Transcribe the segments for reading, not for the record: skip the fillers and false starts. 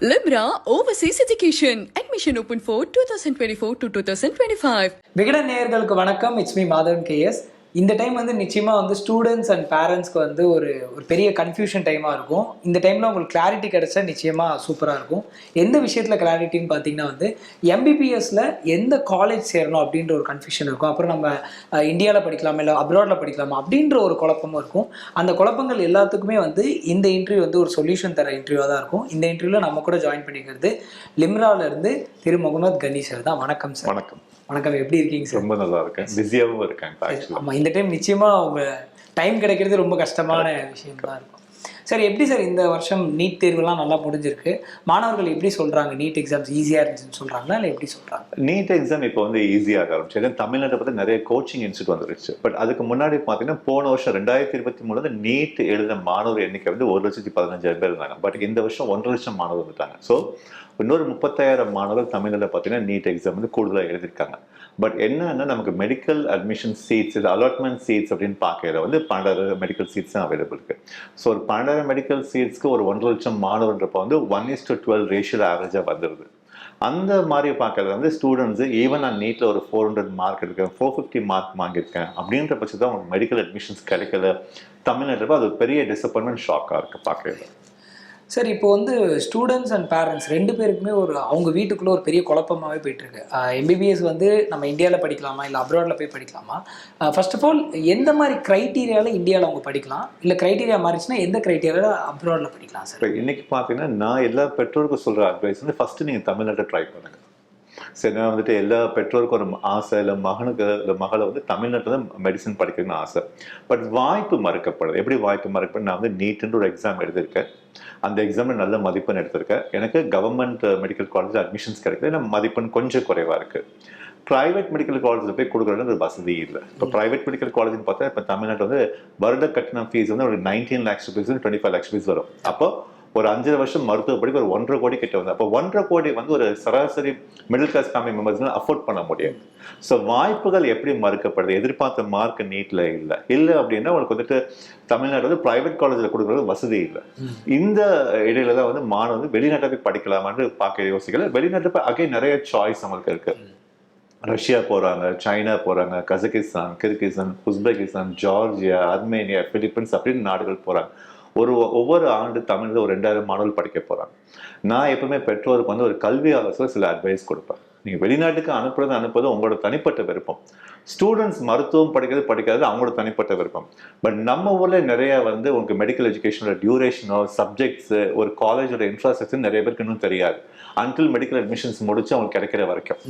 Libra Overseas Education. Admission open for 2024 to 2025. Vikatan நேயர்களுக்கு வணக்கம். It's me Madhavan KS. இந்த டைம் வந்து நிச்சயமாக வந்து ஸ்டூடெண்ட்ஸ் அண்ட் பேரண்ட்ஸ்க்கு வந்து ஒரு பெரிய கன்ஃபியூஷன் டைமாக இருக்கும். இந்த டைமில் உங்களுக்கு கிளாரிட்டி கிடைச்சா நிச்சயமாக சூப்பராக இருக்கும். எந்த விஷயத்தில் கிளாரிட்டின்னு பார்த்தீங்கன்னா வந்து எம்பிபிஎஸ்ல எந்த காலேஜ் சேரணும் அப்படின்ற ஒரு கன்ஃபியூஷன் இருக்கும். அப்புறம் நம்ம இந்தியாவில் படிக்கலாமா இல்லை அப்ராடில் படிக்கலாமா அப்படின்ற ஒரு குழப்பமும் இருக்கும். அந்த குழப்பங்கள் எல்லாத்துக்குமே வந்து இந்த இன்டர்வியூ வந்து ஒரு சொல்யூஷன் தர இன்டர்வியூவாக தான் இருக்கும். இந்த இன்டர்வியூவில் நம்ம கூட ஜாயின் பண்ணிக்கிறது லிம்ராவிலேருந்து திரு முகமது கனி சார் தான். வணக்கம் சார். வணக்கம். வணக்கம், எப்படி இருக்கீங்க சார்? ரொம்ப நல்லா இருக்கேன், பிஸியாகவும் இருக்கேன். ஆமாம், இந்த டைம் நிச்சயமாக அவங்க டைம் கிடைக்கிறது ரொம்ப கஷ்டமான விஷயம் தான் இருக்கும். சார், எப்படி சார் இந்த வருஷம் நீட் தேர்வுலாம் நல்லா முடிஞ்சிருக்கு? மாணவர்கள் எப்படி சொல்கிறாங்க? நீட் எக்ஸாம்ஸ் ஈஸியாக இருந்துச்சுன்னு சொல்கிறாங்களா இல்லை எப்படி சொல்கிறாங்க? நீட் எக்ஸாம் இப்போ வந்து ஈஸியாக ஆரம்பிச்சு. ஏன்னா தமிழ்நாட்டை பற்றி நிறைய கோச்சிங் இன்ஸ்டியூட் வந்துருச்சு. பட் அதுக்கு முன்னாடி பார்த்தீங்கன்னா போன வருஷம் 2023 நீட் எழுதின மாணவர் எண்ணிக்கை வந்து 1,15,000 பேர் இருந்தாங்க. பட் இந்த வருஷம் 1.5 லட்சம் மாணவர் வந்துட்டாங்க. ஸோ இன்னொரு 30,000 மாணவர் தமிழ்நாட்டில் பார்த்தீங்கன்னா நீட் எக்ஸாம் வந்து கூடுதலாக எழுதியிருக்காங்க. பட் என்னன்னா நமக்கு மெடிக்கல் அட்மிஷன் சீட்ஸ், இது அலாட்மெண்ட் சீட்ஸ் அப்படின்னு பார்க்கல வந்து 12 மெடிக்கல் சீட்ஸ் தான் அவைலபிள் இருக்கு. ஸோ ஒரு 12 மெடிக்கல் சீட்ஸ்க்கு ஒரு 1.5 லட்சம் மாணவன்றப்ப வந்து 1:12 ரேஷியோ ஆவரேஜாக வந்துடுது. அந்த மாதிரி பார்க்கறது வந்து ஸ்டூடெண்ட்ஸ் ஈவன் நான் நீட்டில் ஒரு 400 மார்க் எடுக்கேன், 450 மார்க் வாங்கியிருக்கேன் அப்படின்ற பட்சத்தில் தான் அவங்க மெடிக்கல் அட்மிஷன்ஸ் கிடைக்கல தமிழ்நாட்டில். அது ஒரு பெரிய டிசப்பாயின்மெண்ட், ஷாக்காக இருக்குது பார்க்கறது. சார், இப்போ வந்து ஸ்டூடெண்ட்ஸ் அண்ட் பேரண்ட்ஸ் ரெண்டு பேருக்குமே அவங்க வீட்டுக்குள்ளே ஒரு பெரிய குழப்பமாகவே போயிட்டுருக்கு. எம்பிபிஎஸ் வந்து நம்ம இந்தியாவில் படிக்கலாமா இல்லை அப்ராடில் போய் படிக்கலாமா? ஃபர்ஸ்ட் ஆஃப் ஆல் எந்த மாதிரி க்ரைட்டீரியாவில் இந்தியாவில் அவங்க படிக்கலாம், இல்லை க்ரைட்டீரியா மாறிச்சுன்னா எந்த க்ரைட்டீரியாவில் அப்ராடில் படிக்கலாம் சார்? இன்னைக்கு பார்த்தீங்கன்னா நான் எல்லா பெற்றோருக்கும் சொல்கிற அட்வைஸ் வந்து ஃபஸ்ட்டு நீங்கள் தமிழ்நாட்டை ட்ரை பண்ணுங்க. சரி, நான் வந்துட்டு எல்லா பெற்றோருக்கும் ஒரு ஆசை, இல்லை மகனுக்கு இல்லை மகளை வந்து தமிழ்நாட்டில் தான் மெடிசன் படிக்கணும்னு ஆசை. பட் வாய்ப்பு மறுக்கப்படுது. எப்படி வாய்ப்பு மறுக்கப்படுது? நான் வந்து நீட்ன்ற ஒரு எக்ஸாம் எழுதியிருக்கேன். அந்த எக்ஸாமில் நல்ல மதிப்பெண் எடுத்திருக்கேன். எனக்கு கவர்மெண்ட் மெடிக்கல் காலேஜில் அட்மிஷன்ஸ் கிடைக்குது. நம்ம மதிப்பெண் கொஞ்சம் குறைவாக இருக்குது. ப்ரைவேட் மெடிக்கல் காலேஜில் போய் கொடுக்குறது ஒரு வசதி இல்லை. இப்போ ப்ரைவேட் மெடிக்கல் காலேஜ்னு பார்த்தா இப்போ தமிழ்நாட்டில் வந்து வருட கட்டணம் ஃபீஸ் வந்து ஒரு 19 lakhs rupees 25 lakhs rupees வரும். அப்போ ஒரு 5 வருஷம் மருத்துவ படிப்பு ஒரு 1.5 கோடி கிட்ட வந்து, அப்போ 1.5 கோடி வந்து ஒரு சராசரி மிடில் கிளாஸ் ஃபேமிலி மெம்பர்ஸ்லாம் அஃபோர்ட் பண்ண முடியாது. ஸோ வாய்ப்புகள் எப்படி மறுக்கப்படுது? எதிர்பார்த்த மார்க் நீட்ல இல்லை அப்படின்னா உங்களுக்கு வந்துட்டு தமிழ்நாடு வந்து பிரைவேட் காலேஜில் கொடுக்குறது வசதி இல்லை. இந்த இடையில தான் வந்து மாணவன் வந்து வெளிநாட்டை போய் படிக்கலாமான்னு பார்க்க யோசிக்கல. வெளிநாட்டில் போய் அகைன் நிறைய சாய்ஸ் நம்மளுக்கு இருக்கு. ரஷ்யா போறாங்க, சைனா போறாங்க, Kazakhstan, Kyrgyzstan, Uzbekistan, Georgia, Armenia, Philippines அப்படின்னு நாடுகள் போறாங்க. ஒவ்வொரு ஆண்டு தமிழில் ஒரு 2000 மாணவர்கள் படிக்க போறாங்க. நான் எப்பவுமே பெற்றோருக்கு வந்து ஒரு கல்வி ஆலோசகர் சில அட்வைஸ் கொடுப்பேன். நீங்க வெளிநாட்டுக்கு அனுப்புறது உங்களோட தனிப்பட்ட விருப்பம். ஸ்டூடெண்ட்ஸ் மருத்துவம் படிக்கிறது அவங்களோட தனிப்பட்ட விருப்பம். பட் நம்ம ஊர்ல நிறைய வந்து உங்களுக்கு மெடிக்கல் எஜுகேஷனோட டியூரேஷனோ, சப்ஜெக்ட்ஸ், ஒரு காலேஜோட இன்ஃப்ராஸ்ட்ரக்சர் நிறைய பேருக்கு இன்னும் தெரியாது. அன்டில் மெடிக்கல் அட்மிஷன்ஸ் முடிச்சு அவங்களுக்கு கிடைக்கிற வரைக்கும்.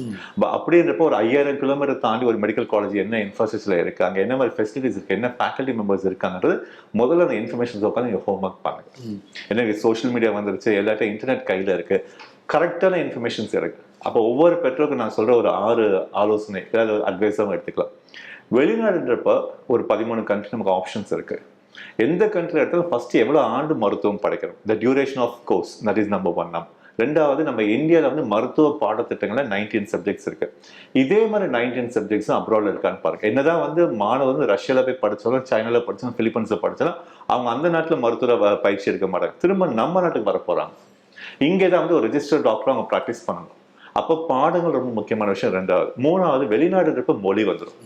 அப்படின்றப்போ ஒரு 5000 கிலோமீட்டர் தாண்டி ஒரு மெடிக்கல் காலேஜ் என்ன இன்ஃப்ராஸ்ட்ரக்சர்ல இருக்கு, அங்கே என்ன மாதிரி ஃபெசிலிட்டிஸ் இருக்கு, என்ன ஃபேக்கல்டி மெம்பர்ஸ் இருக்காங்கிறது முதல்ல அந்த இன்ஃபர்மேஷன்ஸ் உட்காந்து நீங்கள் ஹோம் ஒர்க் பண்ணுங்க. ஏன்னா சோஷியல் மீடியா வந்துருச்சு, எல்லாத்தையும் இன்டர்நெட் கையில் இருக்கு, கரெக்டான இன்ஃபர்மேஷன்ஸ் இருக்கு. அப்போ ஒவ்வொரு பெற்றோருக்கும் நான் சொல்ற ஒரு 6 ஆலோசனை, ஏதாவது அட்வைஸாகவும் எடுத்துக்கலாம். வெளிநாடுன்றப்ப ஒரு 13 கண்ட்ரி நமக்கு ஆப்ஷன்ஸ் இருக்கு. எந்த கண்ட்ரி எடுத்தாலும் ஃபர்ஸ்ட் எவ்வளோ ஆண்டு மருத்துவம் படிக்கணும், the duration of course, that is number 1. ரெண்டாவது, நம்ம இந்தியாவில் வந்து மருத்துவ பாடத்திட்டங்கள்ல 19 சப்ஜெக்ட்ஸ் இருக்கு. இதே மாதிரி 19 சப்ஜெக்ட்ஸும் அப்ராட்ல இருக்கான்னு பாருங்க. என்னதான் வந்து மாணவர் வந்து ரஷ்யாவில் போய் படிச்சாலும், சைனால படிச்சாலும், பிலிப்பைன்ஸ்ல படிச்சாலும் அவங்க அந்த நாட்டில் மருத்துவ பயிற்சி எடுக்க மாட்டாங்க. திரும்ப நம்ம நாட்டுக்கு வர போறாங்க. இங்கே தான் வந்து ஒரு ரெஜிஸ்டர்ட் டாக்டர் அவங்க ப்ராக்டிஸ் பண்ணணும். அப்போ பாடங்கள் ரொம்ப முக்கியமான விஷயம். மூணாவது, வெளிநாடுன்றப்ப மொழி வந்துடும்.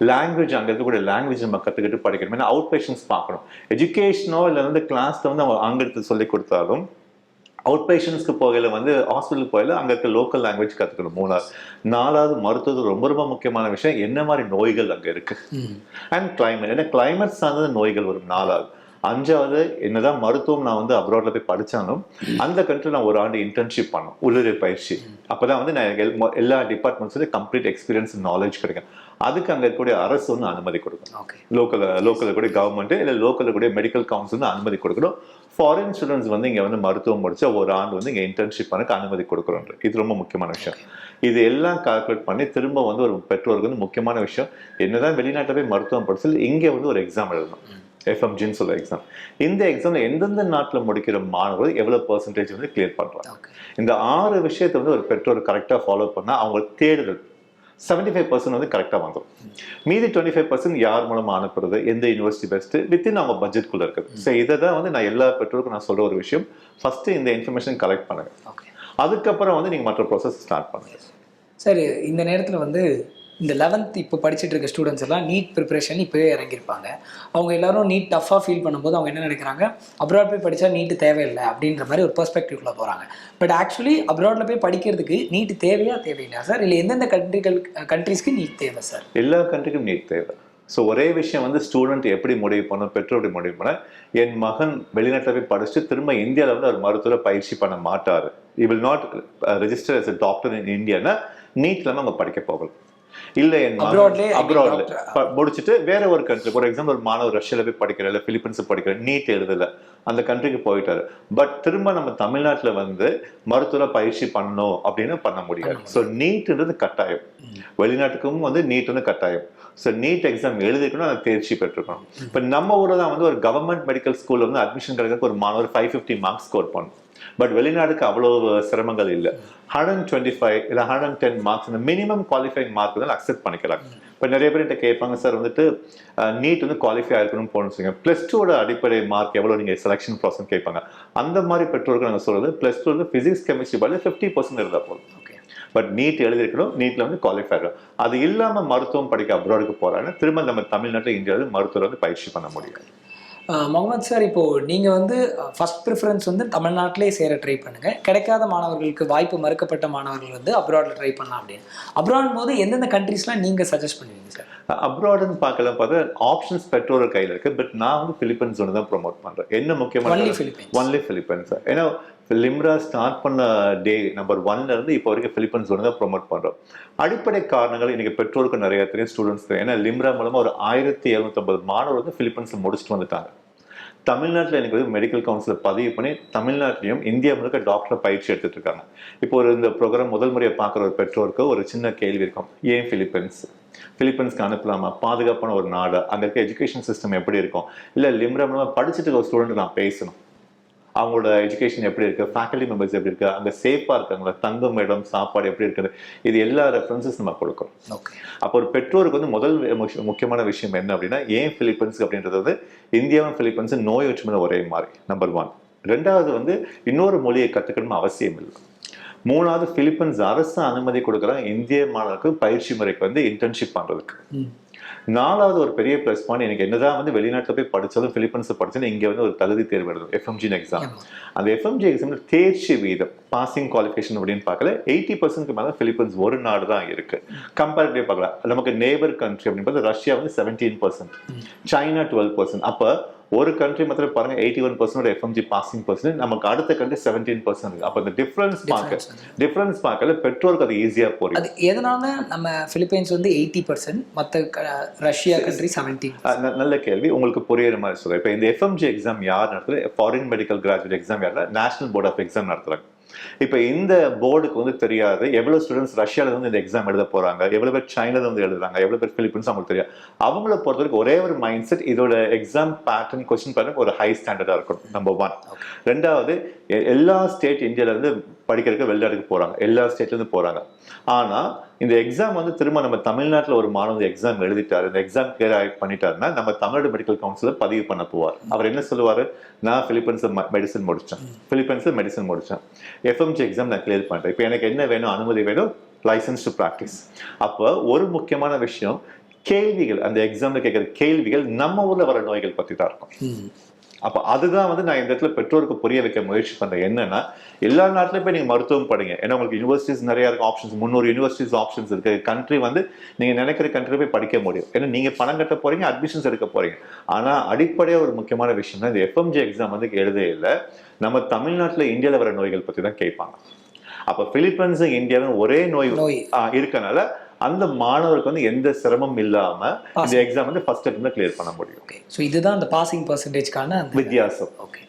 லாங்குவேஜ், அங்கே இருக்கக்கூடிய லாங்குவேஜ் நம்ம கற்றுக்கிட்டு படிக்கணும். ஏன்னா அவுட் பேஷன்ஸ் பார்க்கணும். எஜுகேஷனோ இல்லை வந்து கிளாஸ்ல வந்து அவங்க ஆங்கிலத்தை சொல்லி கொடுத்தாலும் அவுட் பேஷன்ஸ்க்கு போகல வந்து ஹாஸ்பிட்டலுக்கு போகல அங்கே இருக்க லோக்கல் லாங்குவேஜ் கற்றுக்கணும். நாலாவது, மருத்துவத்துக்கு ரொம்ப ரொம்ப முக்கியமான விஷயம் என்ன மாதிரி நோய்கள் அங்கே இருக்கு, அண்ட் கிளைமேட். ஏன்னா கிளைமேட் சார்ந்த நோய்கள் வரும். 4வது. 5வது, என்னதான் மருத்துவம் நான் வந்து அப்ராட்ல போய் படிச்சாலும் அந்த கண்ட்ரி நான் ஒரு ஆண்டு இன்டர்ன்ஷிப் பண்ணணும், உள்ளூர் பயிற்சி. அப்பதான் வந்து நான் எல்லா டிபார்ட்மெண்ட்ஸ்லையும் கம்ப்ளீட் எக்ஸ்பீரியன்ஸ், நாலேஜ் கிடைக்கும். அதுக்கு அங்கே இருக்கக்கூடிய அரசு வந்து அனுமதி கொடுக்கணும். லோக்கல் கூடிய கவர்மெண்ட் இல்லை லோக்கல் கூடிய மெடிக்கல் கவுன்சில் வந்து அனுமதி கொடுக்கணும். ஃபாரின் ஸ்டூடெண்ட்ஸ் வந்து இங்கே வந்து மருத்துவம் முடிச்சா ஒரு ஆண்டு வந்து இங்கே இன்டர்ன்ஷிப் பண்ணக்கு அனுமதி கொடுக்குறோம். இது ரொம்ப முக்கியமான விஷயம். இது எல்லாம் கால்குலேட் பண்ணி திரும்ப வந்து ஒரு பெற்றோருக்கு வந்து முக்கியமான விஷயம், என்னதான் வெளிநாட்டில் போய் மருத்துவம் படிச்சு இங்கே வந்து ஒரு எக்ஸாம் எழுதணும், FMGன்னு சொல்ற எக்ஸாம். இந்த எக்ஸாம்ல எந்தெந்த நாட்டில் முடிக்கிற மாணவர்கள் எவ்வளவு பெர்சன்டேஜ் வந்து கிளியர் பண்றாங்க. இந்த 6 விஷயத்தை வந்து ஒரு பெற்றோர் கரெக்டாக ஃபாலோ பண்ணா அவங்க தேடுதல் 75% வந்து கரெக்டாக வந்துடும். மீதி 25% யார் மூலமாக அனுப்புறது, எந்த யூனிவர்சிட்டி பெஸ்ட்டு, வித்தின் அவங்க பட்ஜெட்குள்ளே இருக்குது. ஸோ இதை தான் வந்து நான் எல்லா பெற்றோருக்கும் நான் சொல்கிற ஒரு விஷயம். ஃபஸ்ட்டு இந்த இன்ஃபர்மேஷன் கலெக்ட் பண்ணுங்கள், அதுக்கப்புறம் வந்து நீங்கள் மற்ற ப்ராசஸ் ஸ்டார்ட் பண்ணுங்கள். சரி, இந்த நேரத்தில் வந்து இந்த 11th இப்போ படிச்சுட்டு இருக்க ஸ்டூடெண்ட்ஸ் எல்லாம் நீட் ப்ரிப்பரேஷன் இப்போவே இறங்கியிருப்பாங்க. அவங்க எல்லாரும் நீட் டஃப்பாக ஃபீல் பண்ணும்போது அவங்க என்ன நினைக்கிறாங்க, அப்ராட் போய் படித்தா நீட்டு தேவையில்லை அப்படின்ற மாதிரி ஒரு பெர்ஸ்பெக்டிவ்ல போகிறாங்க. பட் ஆக்சுவலி அப்ராடில் போய் படிக்கிறதுக்கு நீட் தேவையா தேவையில்லையா சார்? இல்லை எந்தெந்த கண்ட்ரீஸ்க்கு நீட் தேவை சார்? எல்லா கண்ட்ரிக்கும் நீட் தேவை. ஸோ ஒரே விஷயம் வந்து ஸ்டூடெண்ட் எப்படி முடிவு பண்ணணும், பெற்றோர் முடிவு பண்ண, என் மகன் வெளிநாட்டில் போய் படிச்சுட்டு திரும்ப இந்தியாவில் வந்து அவர் மருத்துவரை பயிற்சி பண்ண மாட்டார், he will not register as a doctor in India-னா நீட் இல்லாமல் அவங்க படிக்க போகலாம். இல்லை என் அப்ராட்ல முடிச்சுட்டு வேற ஒரு கண்ட்ரி, ஃபார் எக்ஸாம்பிள் ஒரு மாணவர் ரஷ்யாவில் போய் படிக்கிற, இல்லை பிலிப்பைன்ஸ் படிக்கிற, நீட் எழுதலை, அந்த கண்ட்ரிக்கு போயிட்டாரு. பட் திரும்ப நம்ம தமிழ்நாட்டில் வந்து மருத்துவ பயிற்சி பண்ணணும் அப்படின்னு பண்ண முடியாது. ஸோ நீட்ன்றது கட்டாயம், வெளிநாட்டுக்கும் வந்து நீட் வந்து கட்டாயம். ஸோ நீட் எக்ஸாம் எழுதிக்கணும், அதை தேர்ச்சி பெற்றுக்கணும். இப்போ நம்ம ஊரில் தான் வந்து ஒரு கவர்மெண்ட் மெடிக்கல் ஸ்கூலில் வந்து அட்மிஷன் கிடைக்கிறதுக்கு ஒரு மாணவர் 550 மார்க்ஸ் ஸ்கோர் பண்ணணும். பட் வெளிநாடுக்கு அவ்வளோ சிரமங்கள் இல்லை. 125 இல்லை 110 மார்க்ஸ் இந்த மினிமம் குவாலிஃபைங் மார்க் தான் அக்செப்ட் பண்ணிக்கலாம். இப்போ நிறைய பேர் கிட்ட கேட்பாங்க, சார் வந்துட்டு நீட் வந்து குவாலிஃபை ஆயிருக்கணும்னு போகணும், +2 அடிப்படை மார்க் எவ்வளோ நீங்கள் செலெக்ஷன் ப்ராசஸ் கேட்பாங்க. அந்த மாதிரி பெற்றோருக்கு நாங்கள் சொல்றது +2 வந்து ஃபிசிக்ஸ் கெமிஸ்ட்ரி பதில் 50% இருந்தால் போதும். பட் நீட் எழுதிருக்கணும், நீட்ல வந்து குவாலிஃபை ஆகும். அது இல்லாமல் மருத்துவம் படிக்க அப்ராடுக்கு போறாங்கன்னா திரும்ப நம்ம தமிழ்நாட்டில் இந்தியாவில் மருத்துவரை வந்து பயிற்சி பண்ண முடியாது. முகமது சார், இப்போது நீங்கள் வந்து ஃபர்ஸ்ட் ப்ரிஃபரன்ஸ் வந்து தமிழ்நாட்டிலே சேர ட்ரை பண்ணுங்கள். கிடைக்காத மாணவர்களுக்கு, வாய்ப்பு மறுக்கப்பட்ட மாணவர்கள் வந்து அப்ராடில் ட்ரை பண்ணலாம் அப்படின்னு. அப்ராட் போது எந்தெந்த கண்ட்ரீஸ்லாம் நீங்கள் சஜஸ்ட் பண்ணுவீங்க சார்? அப்ராடுன்னு பார்க்கலாம் பார்த்தா ஆப்ஷன்ஸ் பெற்றோர் கையில் இருக்குது. பட் நான் வந்து பிலிப்பைன்ஸ் ஒன்று தான் ப்ரொமோட் பண்ணுறேன். என்ன முக்கியமான ஒன்லி பிலிப்பைன்ஸ். ஏன்னா லிம்ரா ஸ்டார்ட் பண்ண டே நம்பர் 1ல இருந்து இப்போ வரைக்கும் பிலிப்பைன்ஸ் ஒன்று தான் ப்ரொமோட் பண்ணுறோம். அடிப்படை காரணங்கள் இன்னைக்கு பெற்றோருக்கு நிறைய தெரியும், ஸ்டூடெண்ட்ஸ் தெரியும். ஏன்னா லிம்ரா மூலமாக ஒரு 1750 மாணவர் வந்து பிலிப்பைன்ஸில் முடிச்சுட்டு வந்துட்டாங்க. தமிழ்நாட்டில் எனக்கு வந்து மெடிக்கல் கவுன்சில் பதிவு பண்ணி தமிழ்நாட்டிலையும் இந்தியா முழுக்க டாக்டரை பயிற்சி எடுத்துட்டு இருக்காங்க. இப்போ ஒரு இந்த ப்ரோக்ராம் முதல் முறையை பார்க்குற ஒரு பெற்றோருக்கு ஒரு சின்ன கேள்வி இருக்கும், ஏன் பிலிப்பைன்ஸ்க்கு அனுப்பலாமா, பாதுகாப்பான ஒரு நாடு, அங்கே இருக்க எஜுகேஷன் சிஸ்டம் எப்படி இருக்கும், இல்லை லிம்ரா மூலமாக படிச்சுட்டு ஒரு ஸ்டூடெண்ட் நான் பேசணும், அவங்களோட எஜுகேஷன் எப்படி இருக்கு, ஃபேக்கல்டி மெம்பர்ஸ் எப்படி இருக்கு, அங்கே சேஃபாக இருக்காங்களா, தங்கும் இடம், சாப்பாடு எப்படி இருக்குது, இது எல்லா ரெஃபரன்சஸ் நம்ம கொடுக்குறோம். அப்போ ஒரு பெற்றோருக்கு வந்து முதல் முக்கியமான விஷயம் என்ன அப்படின்னா, ஏன் பிலிப்பைன்ஸ் அப்படின்றது வந்து இந்தியாவும் பிலிப்பைன்ஸ் நோய் ஒற்றுமை ஒரே மாதிரி நம்பர் 1. 2வது வந்து இன்னொரு மொழியை கற்றுக்கணும்னு அவசியம் இல்லை. 3வது பிலிப்பைன்ஸ் அரசு அனுமதி கொடுக்குறாங்க இந்திய மாணவருக்கு பயிற்சி முறைக்கு வந்து இன்டர்ன்ஷிப் பண்ணுறதுக்கு. 4வது ஒரு பெரிய ப்ளஸ் பாயிண்ட், எனக்கு என்னதான் வந்து வெளிநாட்டில் போய் படித்தாலும் பிலிப்பைன்ஸ் படிச்சாலும் இங்கே வந்து ஒரு தகுதி தேர்வு எழுதும், FMG எக்ஸாம். அந்த FMG எக்ஸாம்ல தேர்ச்சி வீதம், பாசிங் குவாலிஃபிகேஷன் அப்படின்னு பார்க்கல 80%க்கு மேலே பிலிப்பைன்ஸ் ஒரு நாடு தான் இருக்கு. கம்பேரிட்டிவ் பார்க்கலாம், நமக்கு நேபர் கண்ட்ரி அப்படின்னு பார்த்தா ரஷ்யா வந்து 17%, சைனா 12%. அப்போ ஒரு கண்ட்ரி மாத்திரம் பாருங்க 81% FMG பாசிங் பர்சன்ட், நமக்கு அடுத்த கண்ட்ரி 17%. அப்போ இந்த டிஃபரன்ஸ் பார்க்கல பெற்றோருக்கு அது ஈஸியா போகுது. அது எதனால நம்ம பிலிப்பைன்ஸ் வந்து 80%, மற்ற ரஷ்யா கண்ட்ரி 17? நல்ல கேள்வி, உங்களுக்கு புரியுற மாதிரி சொல்றேன். இப்போ இந்த FMG எக்ஸாம் யார் நடத்துறது, ஃபாரின் மெடிக்கல் கிராஜுவேட் எக்ஸாம் யாருன்னா நேஷனல் போர்ட் ஆஃப் எக்ஸாம் நடத்துறாங்க. இப்போ இந்த போர்டுக்கு வந்து தெரியாது எவ்வளவு ஸ்டூடெண்ட்ஸ் ரஷ்யால வந்து இந்த எக்ஸாம் எழுத போறாங்க, எவ்வளவு பேர் சைனால வந்து எழுதுறாங்க, எவ்வளவு பேர் பிலிப்பைன்ஸ், அவங்களுக்கு தெரியாது. அவங்கள பொறுத்த வரைக்கும் ஒரே ஒரு மைண்ட் செட், இதோட எக்ஸாம் பேட்டர்ன், கொஸ்டின் பேட்டர்ன் ஒரு ஹை ஸ்டாண்டர்டா இருக்கும், நம்பர் 1. 2வது எல்லா ஸ்டேட் இந்தியால இருந்து படிக்கிறதுக்கு வெளிநாட்டுக்கு போறாங்க, எல்லா ஸ்டேட்ல இருந்து போறாங்க. ஆனா இந்த எக்ஸாம் வந்து திரும்ப நம்ம தமிழ்நாட்டில் ஒரு மாணவர் எக்ஸாம் எழுதிட்டாரு, இந்த எக்ஸாம் கிளியர் பண்ணிட்டாருன்னா நம்ம தமிழ்நாடு மெடிக்கல் கவுன்சில பதிவு பண்ண போவார். அவர் என்ன சொல்லுவாரு, நான் பிலிப்பைன்ஸ் மெடிசன் முடிச்சேன், FMG எக்ஸாம் நான் கிளியர் பண்றேன், இப்போ எனக்கு என்ன வேணும், அனுமதி வேணும், லைசன்ஸ் டு பிராக்டிஸ். அப்போ ஒரு முக்கியமான விஷயம், கேள்விகள், அந்த எக்ஸாம்ல கேட்கிற கேள்விகள் நம்ம ஊர்ல வர நோய்கள் பத்தி தான் இருக்கும். அப்போ அதுதான் வந்து நான் இந்த இடத்துல பெற்றோருக்கு புரிய வைக்க முயற்சி பண்றேன். என்னன்னா எல்லா நாட்டிலும் போய் நீங்க மருத்துவம் படிங்க, ஏன்னா உங்களுக்கு யூனிவர்சிட்டிஸ் நிறைய இருக்கு, ஆப்ஷன்ஸ் 300 யூனிவர்சிட்டிஸ் ஆப்ஷன்ஸ் இருக்கு. கண்ட்ரி வந்து நீங்க நினைக்கிற கண்ட்ரி போய் படிக்க முடியும், ஏன்னா நீங்க பணம் கட்ட போறீங்க, அட்மிஷன்ஸ் எடுக்க போறீங்க. ஆனா அடிப்படையா ஒரு முக்கியமான விஷயம் தான், இந்த FMG எக்ஸாம் வந்து எழுதே இல்லை, நம்ம தமிழ்நாட்டுல இந்தியாவில் வர நோய்கள் பத்தி தான் கேட்பாங்க. அப்ப பிலிப்பைன்ஸ் இந்தியாவும் ஒரே நோய் இருக்கனால அந்த மாணவருக்கு வந்து எந்த சிரமம் இல்லாம இந்த எக்ஸாம் வந்து ஃபர்ஸ்ட் அட்டெம்ப்ட்ல கிளியர் பண்ண முடியும். ஸோ இதுதான் அந்த பாசிங் பர்சன்டேஜ்க்கான வித்தியாசம். ஓகே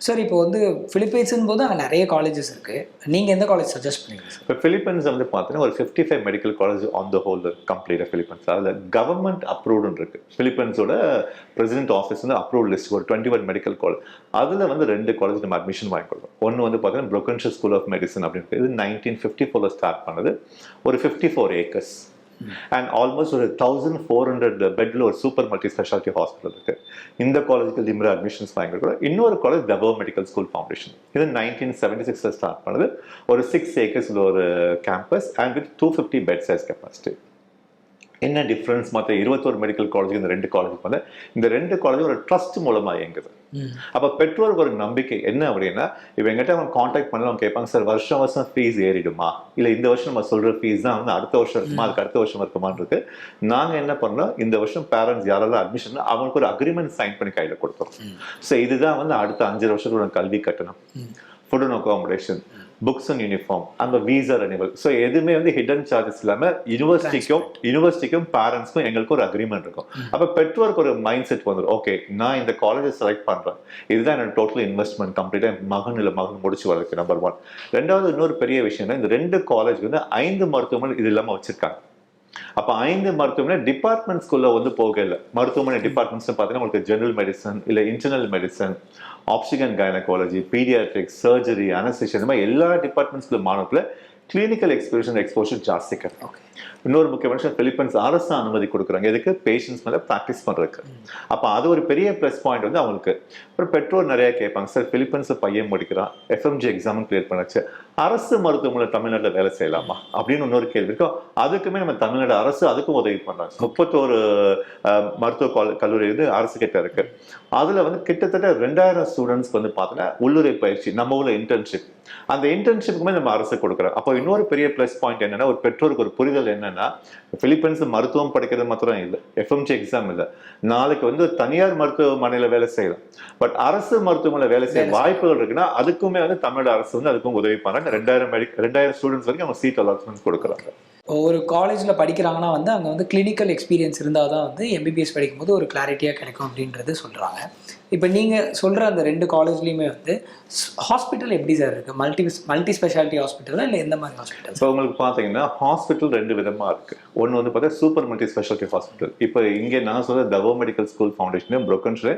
சார், இப்போ வந்து பிலிப்பைன்ஸுன்னு போது அங்கே நிறைய காலேஜஸ் இருக்கு, நீங்க எந்த காலேஜ் சஜஸ்ட் பண்ணுவீங்க? இப்போ பிலிப்பைன்ஸ் வந்து பார்த்தீங்கன்னா ஒரு 55 medical college on the whole கம்ப்ளீட்டாக பிலிப்பைன்ஸ், அதில் கவர்மெண்ட் அப்ரூவ்டு இருக்கு. பிலிப்பைன்ஸோட பிரசிடென்ட் ஆஃபீஸ் வந்து அப்ரூவ் லிஸ்ட் ஒரு 21 மெடிக்கல் காலேஜ், அதில் வந்து 2 காலேஜ் நம்ம அட்மிஷன் வாங்கி கொடுக்கணும். ஒன்று வந்து பார்த்தீங்கன்னா ப்ரோக்கன்ஷியஸ் ஸ்கூல் ஆஃப் மெடிசன் அப்படின்னு, இது 1954 ஸ்டார்ட் பண்ணது, ஒரு 54 ஏக்கர்ஸ் அண்ட் ஆல்மோஸ்ட் ஒரு 1400 பெட்ல ஒரு சூப்பர் மல்டி ஸ்பெஷாலிட்டி ஹாஸ்பிட்டல் இருக்கு. இந்த காலேஜுக்கு லிமிடெட் அட்மிஷன்ஸ் வாங்கிருக்கிறோம். இன்னொரு காலேஜ் தபோ மெடிக்கல் ஸ்கூல் ஃபவுண்டேஷன், இது 1976 ஸ்டார்ட் பண்ணது. ஒரு 6 acres ஒரு campus and with 250 bed size capacity. என்ன டிஃப்ரென்ஸ் மற்ற 21 மெடிக்கல் காலேஜ் இந்த 2 காலேஜுக்கு வந்து இந்த 2 காலேஜும் ஒரு ட்ரஸ்ட் மூலமா இயங்குது. அப்ப பெற்றோருக்கு ஒரு நம்பிக்கை என்ன அப்படின்னா, இப்போ எங்கிட்ட அவங்க கான்டாக்ட் பண்ணல, அவங்க கேட்பாங்க சார் வருஷம் வருஷம் ஃபீஸ் ஏறிடுமா, இல்ல இந்த வருஷம் நம்ம சொல்ற ஃபீஸ் தான் வந்து அடுத்த வருஷம் இருக்குமா, அதுக்கு அடுத்த வருஷம் இருக்குமான்னு இருக்கு. நாங்க என்ன பண்ணோம், இந்த வருஷம் பேரண்ட்ஸ் யாரெல்லாம் அட்மிஷன் அவங்களுக்கு ஒரு அக்ரிமெண்ட் சைன் பண்ணி கையில கொடுத்தோம். ஸோ இதுதான் வந்து அடுத்த 5 வருஷத்தோட கல்வி கட்டணம், food and accommodation, books and uniform, அந்த வீசா ரெனிவல். ஸோ எதுவுமே வந்து ஹிடன் சார்ஜஸ் இல்லாம யூனிவர்சிட்டிக்கும் பேரண்ட்ஸ்க்கும் எங்களுக்கு ஒரு அக்ரிமெண்ட் இருக்கும். அப்ப பெற்றோருக்கு ஒரு மைண்ட் செட் வந்துடும், ஓகே நான் இந்த காலேஜை செலக்ட் பண்றேன், இதுதான் என்னோட டோட்டல் இன்வெஸ்ட்மெண்ட் கம்ப்ளீட்டா மகன் முடிச்சு வளர்க்கு. நம்பர் 1. ரெண்டாவது இன்னொரு பெரிய விஷயம், இந்த 2 காலேஜ் வந்து 5 மருத்துவமனை இது இல்லாம வச்சிருக்காங்க. அப்ப 5 மருத்துவமனை டிபார்ட்மெண்ட்ஸ்குள்ள வந்து போகல. மருத்துவமனை டிபார்ட்மெண்ட்ஸ் பார்த்தீங்கன்னா உங்களுக்கு ஜெனரல் மெடிசன், இல்ல internal medicine, obstetrics gynaecology, paediatrics, surgery, anaesthesia, இந்த மாதிரி எல்லா டிபார்ட்மெண்ட்ஸ்ல மாணவர்களை கிளினிக்கல் எக்ஸ்போஷர் ஜாஸ்தி கிடைக்கும். இன்னொரு முக்கியமான விஷயம், பிலிப்பைன்ஸ் அரசு அனுமதி கொடுக்குறாங்க எதுக்கு, பேஷண்ட்ஸ் மேல ப்ராக்டிஸ் பண்றதுக்கு. அப்ப அது ஒரு பெரிய பிளஸ் பாயிண்ட் வந்து அவங்களுக்கு. அப்புறம் பெற்றோர் நிறைய கேட்பாங்க, சார் பிலிப்பைன்ஸ் பையன் முடிக்கிறான், FMG எக்ஸாம் கிளியர் பண்ணாச்சு, அரசு மருத்துவமனை தமிழ்நாட்டில் வேலை செய்யலாமா அப்படின்னு இன்னொரு கேள்வி இருக்கும். அதுக்குமே நம்ம தமிழ்நாடு அரசு அதுக்கும் உதவி பண்றாங்க. 31 மருத்துவ கல்லூரி வந்து அரசு கிட்ட இருக்கு. அதுல வந்து கிட்டத்தட்ட 2000 ஸ்டூடெண்ட்ஸ்க்கு வந்து பார்த்தீங்கன்னா உள்ளுரை பயிற்சி, நம்ம ஊர்ல இன்டர்ன்ஷிப், அந்த இன்டர்ன்ஷிப்புக்குமே நம்ம அரசு கொடுக்குறோம். அப்போ இன்னொரு பெரிய பிளஸ் பாயிண்ட் என்னன்னா, ஒரு பெற்றோருக்கு ஒரு புரிதல் என்னன்னா, பிலிப்பைன்ஸ் மருத்துவம் படிக்கிறது மாத்திரம் இல்லை, FMG எக்ஸாம் இல்லை, நாளைக்கு வந்து தனியார் மருத்துவமனையில வேலை செய்யலாம், பட் அரசு மருத்துவமனையில வேலை செய்ய வாய்ப்புகள் இருக்குன்னா அதுக்குமே வந்து தமிழ்நாடு அரசு வந்து அதுக்கும் உதவி பண்றாங்க. 2000 ஸ்டூடெண்ட்ஸ் வரைக்கும் அவங்க சீட் அலாட்மெண்ட்ஸ் கொடுக்குறாங்க. ஒரு காலேஜில் படிக்கிறாங்கன்னா வந்து அங்கே வந்து கிளினிக்கல் எக்ஸ்பீரியன்ஸ் இருந்தால் தான் வந்து MBBS படிக்கும்போது ஒரு கிளாரிட்டியாக கிடைக்கும் அப்படின்றது சொல்கிறாங்க. இப்போ நீங்கள் சொல்கிற அந்த 2 காலேஜ்லேயுமே வந்து ஹாஸ்பிட்டல் எப்படி சார் இருக்குது? மல்டி ஸ்பெஷாலிட்டி ஹாஸ்பிட்டலா இல்லை எந்த மாதிரி ஹாஸ்பிட்டல்? இப்போ உங்களுக்கு பார்த்தீங்கன்னா ஹாஸ்பிட்டல் 2 விதமாக இருக்குது. ஒன்று வந்து பார்த்தா சூப்பர் மல்டி ஸ்பெஷாலிட்டி ஹாஸ்பிட்டல். இப்போ இங்கே நான் சொல்கிற தவோ மெடிக்கல் ஸ்கூல் ஃபவுண்டேஷன் புரோக்கன்ஸ்ல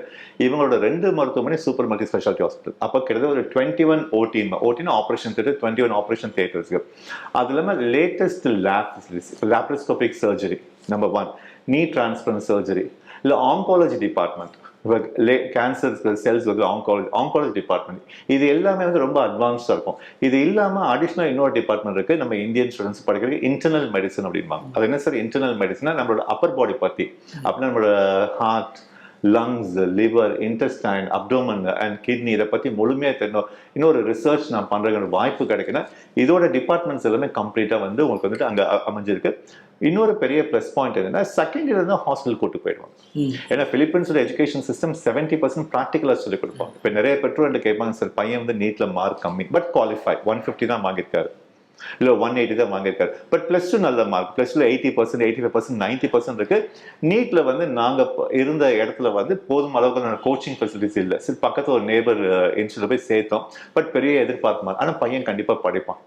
இவங்களோட 2 மருத்துவமனை சூப்பர் மல்டி ஸ்பெஷாலிட்டி ஹாஸ்பிட்டல். அப்போ கிட்டத்தட்ட ஒரு 21 OT operation theatre, 21 operation theatres. அது இல்லாமல் லேட்டஸ்ட் லேப்ரோஸ்கோபிக் சர்ஜரி நம்பர் 1, நீ டிரான்ஸ்பிளன்ட் சர்ஜரி, இல்லை ஆங்காலஜி டிபார்ட்மெண்ட், கேன்சர் செல்ஸ் வந்து ஆங்காலஜி டிபார்ட்மெண்ட், இது எல்லாமே வந்து ரொம்ப அட்வான்ஸ்டாக இருக்கும். இது இல்லாமல் அடிஷ்னல் இன்னொரு டிபார்ட்மெண்ட் இருக்குது, நம்ம இந்தியன் ஸ்டூடெண்ட்ஸ் படிக்கிறதுக்கு இன்டர்னல் மெடிசன் அப்படிம்பாங்க. அது என்ன சார் இன்டர்னல் மெடிசனா, நம்மளோட அப்பர் பாடி பற்றி, அப்படின்னா நம்மளோட heart, lungs, liver, intestine, abdomen and kidney, இதை பற்றி முழுமையாக தெரியணும், இன்னொரு ரிசர்ச் நான் பண்ணுறதுக்கு வாய்ப்பு கிடைக்குன்னா இதோட டிபார்ட்மெண்ட்ஸ் எல்லாமே கம்ப்ளீட்டாக வந்து உங்களுக்கு வந்துட்டு அங்கே அமைஞ்சிருக்கு. இன்னொரு பெரிய ப்ளஸ் பாயிண்ட் என்னன்னா, செகண்ட் இயர் தான் ஹாஸ்டல் கூட்டு போயிடுவாங்க. ஏன்னா பிலிப்பைன்ஸோட எஜுகேஷன் சிஸ்டம் 70% ப்ராக்டிகலாக சொல்லி கொடுப்பாங்க. இப்போ நிறைய பெற்றோர் கேட்பாங்க, சார் பையன் வந்து நீட்ல மார்க் கம்மி, பட் குவாலிஃபை 150 தான் வாங்கியிருக்காரு, இல்லை 180 தான் வாங்கியிருக்காரு, பட் +2 நல்ல மார்க், +2 80%, 85%, 90% இருக்கு. நீட்ல வந்து நாங்கள் இருந்த இடத்துல வந்து போதும் அளவுக்கு கோச்சிங் ஃபெசிலிட்டிஸ் இல்லை. சரி பக்கத்தில் ஒரு நேபர் இன்ஸ்டியூட்ல போய் சேர்த்தோம், பட் பெரிய எதிர்பார்த்து, ஆனால் பையன் கண்டிப்பாக படிப்பான்,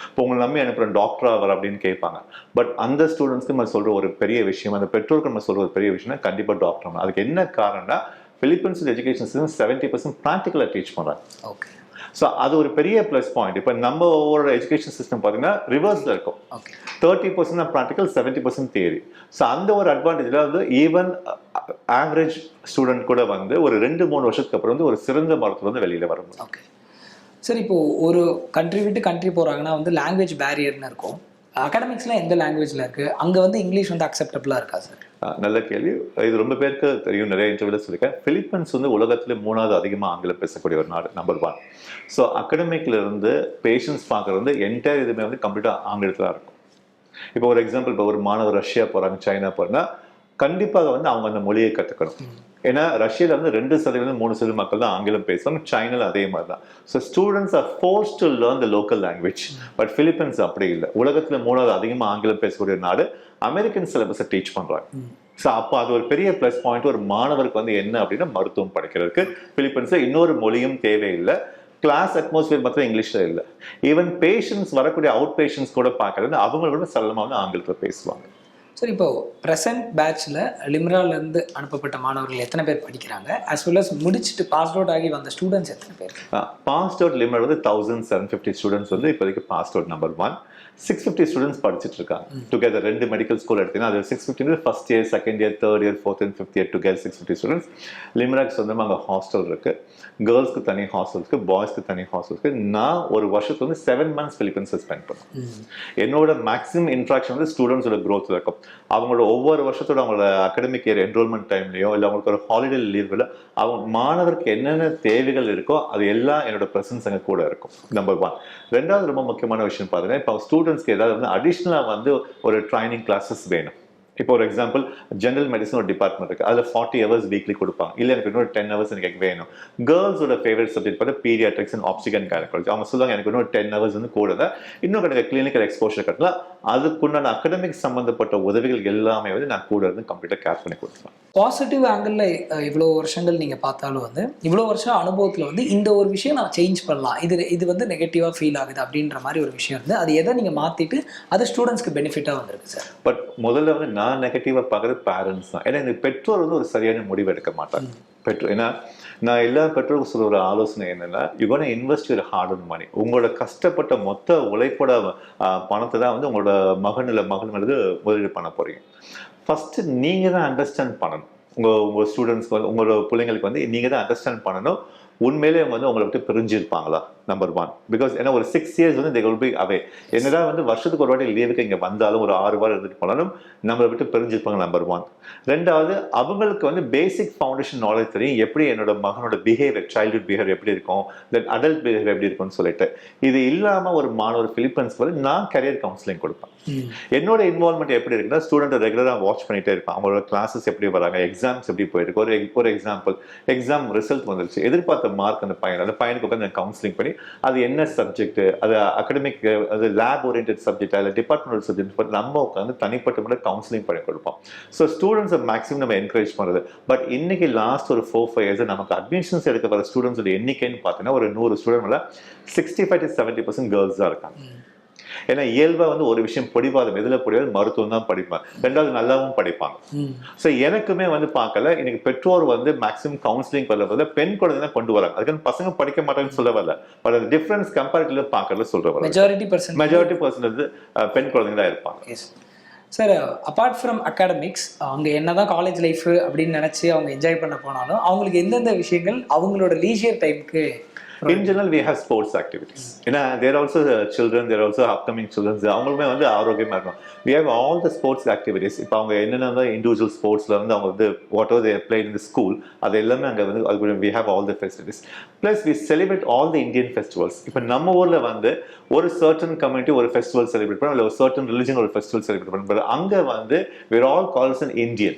இப்போ உங்களை நம்பி அனுப்புற டாக்டர் ஆவர் அப்படின்னு கேட்பாங்க. பட் அந்த ஸ்டூடெண்ட்ஸ்க்கு நம்ம சொல்ற ஒரு பெரிய விஷயம், அந்த பெற்றோருக்கு நம்ம சொல்ற ஒரு பெரிய விஷயம்னா கண்டிப்பாக டாக்டர். அதுக்கு என்ன காரணம்னா, பிலிப்பைன்ஸ் எஜுகேஷன் சிஸ்டம் 70% ப்ராக்டிக்கலாக டீச் பண்ணுறாங்க. ஓகே, ஸோ அது ஒரு பெரிய ப்ளஸ் பாயிண்ட். இப்போ நம்ம ஒவ்வொரு எஜுகேஷன் சிஸ்டம் பார்த்தீங்கன்னா ரிவர்ஸில் இருக்கும், 30% ப்ராக்டிக்கல், 70% தியரி. ஸோ அந்த ஒரு அட்வான்டேஜில் வந்து ஈவன் ஆவரேஜ் ஸ்டூடெண்ட் கூட வந்து ஒரு 2-3 வருஷத்துக்கு அப்புறம் வந்து ஒரு சிறந்த மருத்துவர் வந்து வெளியில் வரும். ஓகே சார், இப்போது ஒரு கண்ட்ரி விட்டு கண்ட்ரி போகிறாங்கன்னா வந்து லாங்குவேஜ் பேரியர்னு இருக்கும். அகாடமிக்ஸ்லாம் எந்த லாங்குவேஜில் இருக்குது? அங்கே வந்து இங்கிலீஷ் வந்து அக்செப்டபுளாக இருக்கா சார்? நல்ல கேள்வி. இது ரொம்ப பேருக்கு தெரியும், நிறைய இன்டர்வியூல சொல்லியிருக்கேன். பிலிப்பைன்ஸ் வந்து உலகத்திலே 3வது அதிகமாக ஆங்கிலம் பேசக்கூடிய ஒரு நாடு, நம்பர் 1. ஸோ அகடமிக்ல இருந்து பேஷன்ஸ் பார்க்குறது வந்து என்டையர் இதுவுமே வந்து கம்ப்ளீட்டாக ஆங்கிலத்தில் இருக்கும். இப்போ ஒரு எக்ஸாம்பிள், இப்போ ஒரு மாணவர் ரஷ்யா போகிறாங்க, சைனா போகிறேன்னா கண்டிப்பாக வந்து அவங்க அந்த மொழியை கற்றுக்கணும். ஏன்னா ரஷ்யாவில் வந்து 2% 3% மக்கள் தான் ஆங்கிலம் பேசுவாங்க, சைனால அதே மாதிரி தான். So students are force to learn the local language. But Philippines அப்படி இல்லை, உலகத்தில் 3வது அதிகமாக ஆங்கிலம் பேசக்கூடிய நாடு, அமெரிக்கன் சிலபஸை டீச் பண்ணுறாங்க. ஸோ அப்போ அது ஒரு பெரிய ப்ளஸ் பாயிண்ட் ஒரு மாணவருக்கு வந்து என்ன அப்படின்னா, மருத்துவம் படிக்கிறதுக்கு பிலிப்பைன்ஸில் இன்னொரு மொழியும் தேவையில்லை. கிளாஸ் அட்மாஸ்பியர் மாத்திரம் இங்கிலீஷ்ல இல்லை, ஈவன் பேஷண்ட்ஸ் வரக்கூடிய அவுட் பேஷண்ட்ஸ் கூட பார்க்கறது அவங்களோட சரளமாக வந்து ஆங்கிலத்தில் பேசுவாங்க. சார் இப்போ ப்ரெசன்ட் பேட்ச்சில் லிம்ராலேருந்து அனுப்பப்பட்ட மாணவர்கள் எத்தனை பேர் படிக்கிறாங்க, as well as முடிச்சுட்டு பாஸ் அவுட் ஆகி வந்த ஸ்டூடெண்ட்ஸ் எத்தனை பேர்? பாஸ்ட் அவுட் லிமிட் வந்து 1750 ஸ்டூடெண்ட்ஸ் வந்து இப்போதைக்கு பாஸ்ட் அவுட் நம்பர் 1. 650 ஸ்டூடெண்ட்ஸ் படிச்சுட்டு இருக்காங்க டுகெதர். 2 மெடிக்கல் ஸ்கூல் எடுத்தீங்கன்னா அது 650 first year, second year, third year, fourth and fifth year together 650 students. லிம்ராக்கு சொந்தமாக அங்கே ஹாஸ்டல் இருக்கு, கேர்ள்ஸ்க்கு தனி ஹாஸ்டல் இருக்கு, பாய்ஸ்க்கு தனி ஹாஸ்டல் இருக்கு. நான் ஒரு வருஷத்துக்கு வந்து 7 months பிலிப்பைன்ஸில் ஸ்பெண்ட் பண்ணுவேன். என்னோட மேக்ஸிமம் இன்ட்ராக்ஷன் வந்து ஸ்டூடெண்ட்ஸோட க்ரோத் இருக்கும். அவங்களோட ஒவ்வொரு வருஷத்தோட அவங்களோட அகடமிக் இயர் என்ரோல்மெண்ட் டைம்லையோ இல்லை அவங்களுக்கு ஒரு ஹாலிடே லீவ்ல அவங்க மாணவருக்கு என்னென்ன தேவைகள் இருக்கோ அது எல்லாம் என்னோட ப்ரெசன்ஸ் அங்கே கூட இருக்கும். நம்பர் 1. ரெண்டாவது ரொம்ப முக்கியமான விஷயம் பார்த்தீங்கன்னா, இப்போ ஸ்டூடெண்ட்ஸ்க்கு ஏதாவது வந்து அடிஷ்னலாக வந்து ஒரு ட்ரைனிங் கிளாஸஸ் வேணும். இப்போ ஒரு எக்ஸாம்பிள், ஜெனரல் மெடிசன் ஒரு டிபார்ட்மெண்ட் இருக்கு, அதில் 40 hours வீக்லி கொடுப்பாங்க. இல்லை எனக்கு இன்னொரு 10 hours எனக்கு வேணும். கேர்ள்ஸோட ஃபேவரட் சப்ஜெக்ட் பார்த்தா paediatrics and obstetrics and gynaecology. அவங்க சொல்லுவாங்க எனக்கு இன்னொரு 10 hours வந்து கூட தான், இன்னும் எனக்கு கிளினிக்கல் எக்ஸ்போஷர் கட்டலாம். அதுக்குண்டான அகடமிக் சம்பந்தப்பட்ட உதவிகள் எல்லாமே வந்து நான் கூட இருந்து கம்ப்ளீட்டாக கேர் பண்ணி கொடுத்துருவேன். பாசிட்டிவ் ஆங்கிளில் இவ்வளோ வருஷங்கள் நீங்கள் பார்த்தாலும் வந்து இவ்வளோ வருஷம் அனுபவத்தில் வந்து இந்த ஒரு விஷயம் நான் சேஞ்ச் பண்ணலாம், இது வந்து நெகட்டிவாக ஃபீல் ஆகுது அப்படின்ற மாதிரி ஒரு விஷயம் இருந்து அது எதை நீங்கள் மாற்றிட்டு அது ஸ்டூடெண்ட்ஸ்க்கு பெனிஃபிட்டாக வந்திருக்கு சார்? பட் முதல்ல வந்து நான் நெகட்டிவாக பார்க்குறது பேரண்ட்ஸ் தான். ஏன்னா இந்த பெற்றோர் வந்து ஒரு சரியான முடிவு எடுக்க மாட்டாங்க. பெற்றோர் ஏன்னா நான் எல்லா பெற்றோருக்கும் சொல்ற ஒரு ஆலோசனை என்னன்னா, you gonna invest your heart and money. உங்களோட கஷ்டப்பட்ட மொத்த உழைப்போட பணத்தை தான் வந்து உங்களோட மகன் இல்லை மகள் மீது முதலீடு பண்ண போறீங்க. ஃபர்ஸ்ட் நீங்க தான் அண்டர்ஸ்டாண்ட் பண்ணணும். உங்க ஸ்டூடெண்ட்ஸ்க்கு வந்து உங்களோட பிள்ளைங்களுக்கு வந்து நீங்க தான் அண்டர்ஸ்டாண்ட் பண்ணணும் உண்மையிலே அவங்க வந்து உங்களை விட்டு பிரிஞ்சிருப்பாங்களா, நம்பர் 1. பிகாஸ் ஏன்னா ஒரு 6 years வந்து they will be away. என்னதான் வந்து வருஷத்துக்கு ஒரு வாட்டி லீவுக்கு இங்கே வந்தாலும் ஒரு 6 வாரம் இருந்துட்டு போனாலும் நம்மளை விட்டு பிரிஞ்சிருப்பாங்க, நம்பர் 1. ரெண்டாவது, அவங்களுக்கு வந்து பேசிக் ஃபவுண்டேஷன் நாலேஜ் தெரியும், எப்படி என்னோட மகனோட பிஹேவியர், சைல்ட்ஹுட் பிஹேவியர் எப்படி இருக்கும், தென் அடல்ட் பிஹேவியர் எப்படி இருக்கும்னு சொல்லிட்டு. இது இல்லாம ஒரு மாணவர் பிலிப்பைன்ஸ்க்கு வந்து நான் கரியர் கவுன்சிலிங் கொடுப்பேன். என்னோட இன்வால்மெண்ட் எப்படி இருக்குன்னா, ஸ்டூடெண்ட் ரெகுலராக வாட்ச் பண்ணிட்டே இருப்பேன். அவங்களோட கிளாஸஸ் எப்படி வராங்க, எக்ஸாம்ஸ் எப்படி போயிருக்கு. ஒரு எக்ஸாம்பிள், எக்ஸாம் ரிசல்ட் வந்துருச்சு, எதிர்பார்த்த மார்க் அந்த பையனுக்கு உட்காந்து கவுன்சிலிங் பண்ணி அது என்ன சப்ஜெக்ட், அது அகடமிக், அது லேப் ஓரியன்ட் சப்ஜெக்டா இல்லை டிபார்ட்மெண்டல் சப்ஜெக்ட் நம்ம உட்காந்து தனிப்பட்ட முறை கவுன்சிலிங் பண்ணி கொடுப்போம். ஸோ ஸ்டூடெண்ட்ஸை மேக்ஸிமம் நம்ம என்கரேஜ் பண்ணுறது. பட் இன்னைக்கு லாஸ்ட் ஒரு 4-5 years நமக்கு அட்மிஷன்ஸ் எடுக்க வர ஸ்டூடெண்ட்ஸோட எண்ணிக்கைன்னு பார்த்தீங்கன்னா ஒரு 100 ஸ்டூடெண்ட்ல 65 to 70% கேர்ள்ஸ் தான் இருக்காங்க. ஏன்னா இயல்பா வந்து ஒரு விஷயம் பிடிவாதம், எதுல பிடிவாது, மருத்துவம் தான் படிப்பாங்க. ரெண்டாவது நல்லாவும் படிப்பாங்க. ஸோ எனக்குமே வந்து பார்க்கல, இன்னைக்கு பெற்றோர் வந்து மேக்ஸிமம் கவுன்சிலிங் பண்ண பெண் குழந்தை தான் கொண்டு வராங்க. அதுக்கு பசங்க படிக்க மாட்டாங்கன்னு சொல்ல வரல, பட் அந்த டிஃபரன்ஸ் கம்பேரிட்டிவ்ல பார்க்கறதுல சொல்ற வர மெஜாரிட்டி பர்சன்ட் வந்து பெண் குழந்தைங்க தான் இருப்பாங்க. சார், அப்பார்ட் ஃப்ரம் அகாடமிக்ஸ், அவங்க என்னதான் காலேஜ் லைஃப் அப்படின்னு நினைச்சு அவங்க என்ஜாய் பண்ண போனாலும் அவங்களுக்கு எந்தெந்த விஷயங்கள் அவங்களோட லீஜர் டைமுக்கு? In general, we have sports activities. ஏன்னா there are also children, there are also upcoming children. அவங்களுமே வந்து ஆரோக்கியமா இருக்கும். We have all the sports activities. இப்போ அவங்க என்னென்ன இண்டிவிஜுவல் ஸ்போர்ட்ஸ்ல வந்து அவங்க வந்து what ever they played in the school, அது எல்லாமே அங்கே வந்து we have all the facilities. Plus we celebrate all the Indian festivals. இப்போ நம்ம ஊர்ல வந்து ஒரு certain community ஒரு ஃபெஸ்டிவல் செலிப்ரேட் பண்ணும், இல்லை ஒரு certain religion ஒரு ஃபெஸ்டிவல் செலிப்ரேட் பண்ணும். பட் அங்கே வந்து we are all called as an Indian.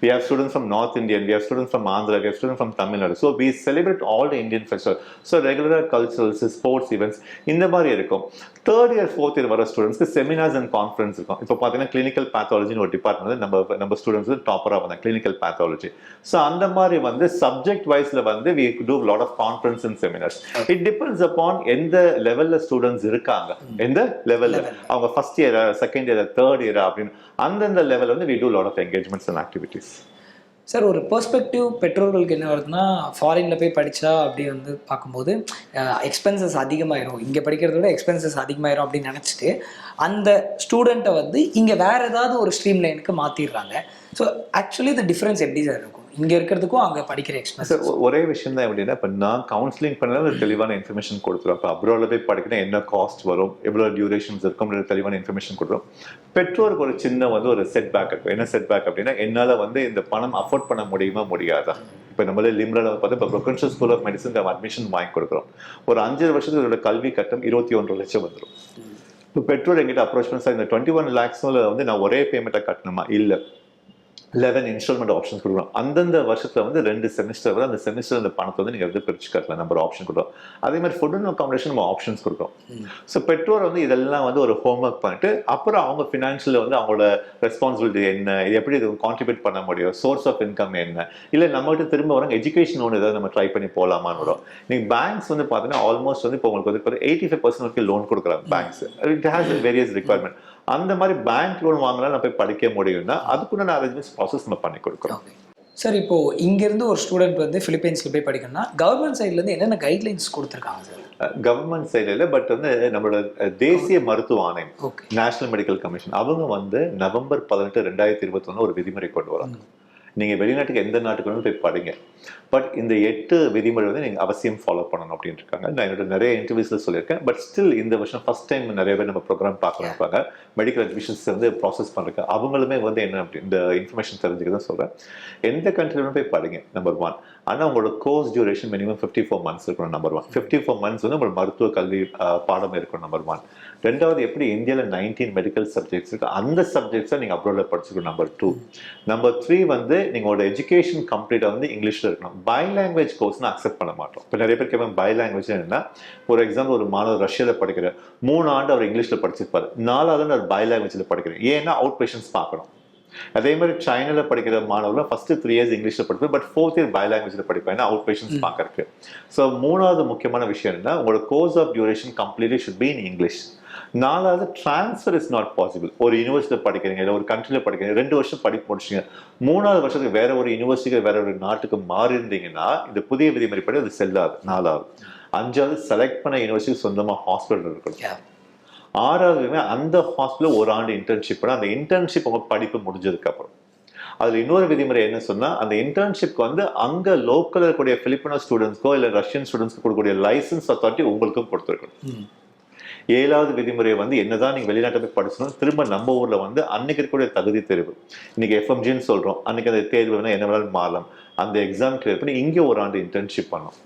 We have students from North India, we have students from Andhra, we have students from Tamil Nadu. So we celebrate all the Indian festivals. So regular culturals, sports events, இந்த மாதிரி இருக்கும். 3rd year 4th year வர ஸ்டூடெண்ட்ஸ்க்கு seminars and conference இருக்கும். இப்போ பார்த்தீங்கன்னா clinical பேத்தாலஜின்னு ஒரு department நம்ம ஸ்டூடெண்ட்ஸ் வந்து டாப்பராக வந்தாங்க, கிளினிக்கல் பேத்தாலஜி. ஸோ அந்த மாதிரி வந்து சப்ஜெக்ட் வைஸ்ல வந்து we do a lot of conference and seminars. It depends upon எந்த லெவல்ல ஸ்டூடெண்ட்ஸ் இருக்காங்க, எந்த லெவல்ல அவங்க first year, second year, third year அப்படின்னு அந்தந்த லெவல் வந்து we do a lot of engagements and activities. Sir, ஒரு பெர்ஸ்பெக்டிவ் பெற்றோர்களுக்கு என்ன வருதுன்னா, ஃபாரினில் போய் படித்தா அப்படி வந்து பார்க்கும்போது எக்ஸ்பென்சஸ் அதிகமாயிரும், இங்கே படிக்கிறத விட எக்ஸ்பென்சஸ் அதிகமாயிரும் அப்படின்னு நினச்சிட்டு அந்த ஸ்டூடெண்ட்டை வந்து இங்கே வேறு ஏதாவது ஒரு ஸ்ட்ரீம் லைனுக்கு மாற்றிடுறாங்க. ஸோ ஆக்சுவலி இந்த டிஃப்ரென்ஸ் எப்படி சார் இருக்கும் இங்கே இருக்கிறதுக்கும் அங்கே படிக்கிற எக்ஸ்பென்சஸ்? ஒரே விஷயம் தான் எப்படின்னா, இப்போ நான் கவுன்சிலிங் பண்ணாலும் ஒரு தெளிவான இன்ஃபர்மேஷன் கொடுத்துருவோம். இப்போ அப்ராடில் போய் படிக்கணும் என்ன காஸ்ட் வரும், எவ்வளோ டியூரேஷன்ஸ் இருக்கும், தெளிவான இன்ஃபர்மேஷன் கொடுத்துரும். பெற்றோருக்கு ஒரு சின்ன வந்து ஒரு செட் பேக் இருக்கும். என்ன செட் பேக் அப்படின்னா, என்னால் வந்து இந்த பணம் அஃபோர்ட் பண்ண முடியுமா முடியாதா. இப்போ நம்மளே லிம்ரால பார்த்து இப்போ professional school of medicine admission வாங்கி கொடுக்குறோம். ஒரு 5 வருஷத்துக்கு இதோட கல்வி கட்டம் 21 லட்சம் வந்துடும். இப்போ பெற்றோர் எங்கிட்ட அப்ரோச் பண்ணி, சார் இந்த 21 lakhs வந்து நான் ஒரே பேமெண்ட்டை கட்டணுமா? இல்லை, 11 இன்ஸ்டால்மெண்ட் ஆப்ஷன்ஸ் கொடுக்குறோம். அந்தந்த வருஷத்துல வந்து 2 செமிஸ்டர் வரை அந்த செமிஸ்டர் அந்த பணத்தை வந்து நீங்க வந்து பிரிச்சு கட்டலாம், நம்பர் ஆப்ஷன் கொடுக்குறோம். அதே மாதிரி ஃபுட் அண்ட் அகாமடேஷன் நம்ம ஆப்ஷன்ஸ் கொடுக்குறோம். ஸோ பெற்றோர் வந்து இதெல்லாம் வந்து ஒரு ஹோம் ஒர்க் பண்ணிட்டு அப்புறம் அவங்க ஃபினான்ஷியல் வந்து அவங்களோட ரெஸ்பான்சிபிலிட்டி என்ன, இது எப்படி இது கான்ட்ரிபியூட் பண்ண முடியும், சோர்ஸ் ஆஃப் இன்கம் என்ன, இல்லை நம்மகிட்ட திரும்ப வராங்க எஜுகேஷன் ஒன்று ஏதாவது நம்ம ட்ரை பண்ணி போகலாமான்னு வரும். நீங்கள் பேங்க்ஸ் வந்து பார்த்தீங்கன்னா ஆல்மோஸ்ட் வந்து இப்போ உங்களுக்கு வந்து 85% வரைக்கும் லோன் கொடுக்குறாங்க banks. It has various requirement. அந்த மாதிரி பேங்க் லோன் வாங்கலாம் நான் போய் படிக்க முடியும்னா அதுக்குள்ள அரேஞ்ச்மெண்ட்ஸ் ப்ராசஸ் நம்ம பண்ணி கொடுக்குறோம். சார் இப்போ இங்கேருந்து ஒரு ஸ்டூடெண்ட் வந்து பிலிப்பைன்ஸில் போய் படிக்கணும்னா கவர்மெண்ட் சைட்லேருந்து என்னென்ன கைட்லைன்ஸ் கொடுத்துருக்காங்க சார்? கவர்மெண்ட் சைடில் இல்லை, பட் வந்து நம்மளோட தேசிய மருத்துவ ஆணையம், நேஷனல் மெடிக்கல் கமிஷன், அவங்க வந்து நவம்பர் 18, 2021 ஒரு விதிமுறை கொண்டு வராங்க. நீங்கள் வெளிநாட்டுக்கு எந்த நாட்டுக்கு வேணும் போய் படிங்க, பட் இந்த 8 விதிமுறை வந்து நீங்கள் அவசியம் ஃபாலோ பண்ணணும் அப்படின்னு இருக்காங்க. நான் என்னோட நிறைய இன்டர்வியூஸில் சொல்லியிருக்கேன். பட் ஸ்டில் இந்த வருஷம் ஃபர்ஸ்ட் டைம் நிறைய பேர் நம்ம ப்ரோக்ராம் பார்க்க இருப்பாங்க, மெடிக்கல் அட்மிஷன்ஸ் வந்து ப்ராசஸ் பண்ணுறதுக்கு. அவங்களுமே வந்து என்ன அப்படி இந்த இன்ஃபர்மேஷன் தெரிஞ்சுக்க தான் சொல்கிறேன். எந்த கண்ட்ரிலும் போய் படிங்க, நம்பர் 1. ஆனால் உங்களோட கோர்ஸ் டியூரேஷன் மினிமம் 54 months இருக்கணும், நம்பர் 1. 54 months வந்து உங்களோட மருத்துவ கல்வி பாடம் இருக்கணும், நம்பர் 1. 2வது, எப்படி இந்தியாவில் 19 மெடிக்கல் சப்ஜெக்ட்ஸ் இருக்கு, அந்த சப்ஜெக்ட்ஸை நீங்கள் அப்ராடில் படிச்சுக்கணும், நம்பர் 2. நம்பர் 3 வந்து நீங்களோட எஜுகேஷன் கம்ப்ளீட்டாக வந்து இங்கிலீஷில் இருக்கணும். பை லாங்குவேஜ் கோர்ஸ்னு அக்செப்ட் பண்ண மாட்டோம். இப்போ நிறைய பேர் கேட்பாங்க பை லாங்குவேஜ் என்னன்னா, ஒரு எக்ஸாம்பிள் ஒரு மாணவர் ரஷ்யாவில் படிக்கிற 3 ஆண்டு அவர் இங்கிலீஷில் படிச்சிருப்பாரு, 4வது அவர் பை லாங்குவேஜில் படிக்கிறேன். ஏன்னா அவுட் பேஷன்ஸ் பார்க்கணும். அதே மாதிரி சைனாவில் படிக்கிற மாணவர்கள் ஃபர்ஸ்ட் 3 years இங்கிலீஷில் படிப்பேன், பட் 4th year பை லாங்குவேஜில் படிப்பேன், ஏன்னா அவுட் பேஷன்ஸ் பார்க்கறதுக்கு. ஸோ 3வது முக்கியமான விஷயம் என்னன்னா, உங்களோட course of duration completely should be in English. 4வது, டிரான்ஸ்ஃபர் இஸ் நாட் பாசிபிள். ஒரு யூனிவர்சிட்டியில் படிக்கிறீங்க, இல்லை ஒரு கண்ட்ரியில் படிக்கிறீங்க, 2 வருஷம் படிப்பு முடிச்சிங்க, 3வது வருஷத்துக்கு வேற ஒரு யூனிவர்சிட்டிக்கு வேற ஒரு நாட்டுக்கு மாறி இருந்தீங்கன்னா இந்த புதிய விதிமுறைப்படி அது செல்லாது. 4வது. 5வது, செலக்ட் பண்ண யூனிவர்சிட்டி சொந்தமாக ஹாஸ்பிட்டல் இருக்கணும். 6வது, அந்த ஹாஸ்பிட்டல் 1 ஆண்டு இன்டர்ன்ஷிப் பண்ண, அந்த இன்டர்ன்ஷிப் உங்க படிப்பு முடிஞ்சதுக்கு அப்புறம். அதுல இன்னொரு விதிமுறை என்ன சொன்னா, அந்த இன்டர்ன்ஷிப்க்கு வந்து அங்க லோக்கல் இருக்கக்கூடிய பிலிப்பினோ ஸ்டூடெண்ட்ஸ்க்கோ இல்ல ரஷ்யன் ஸ்டூடெண்ட்ஸ்க்கு கொடுக்கக்கூடிய லைசன்ஸ் அத்தாரிட்டி உங்களுக்கும் கொடுத்துருக்கணும். 7வது விதிமுறை வந்து, என்னதான் நீங்க வெளிநாட்டுல போய் படிச்சணும், திரும்ப நம்ம ஊர்ல வந்து அன்னைக்கு இருக்கக்கூடிய தகுதி தேர்வு, இன்னைக்கு FMGன்னு சொல்றோம், அன்னைக்கு அந்த தேர்வு என்ன வேணாலும் மாறலாம், அந்த எக்ஸாம் கிளியர் பண்ணி இங்க 1 ஆண்டு இன்டர்ன்ஷிப் பண்ணணும்.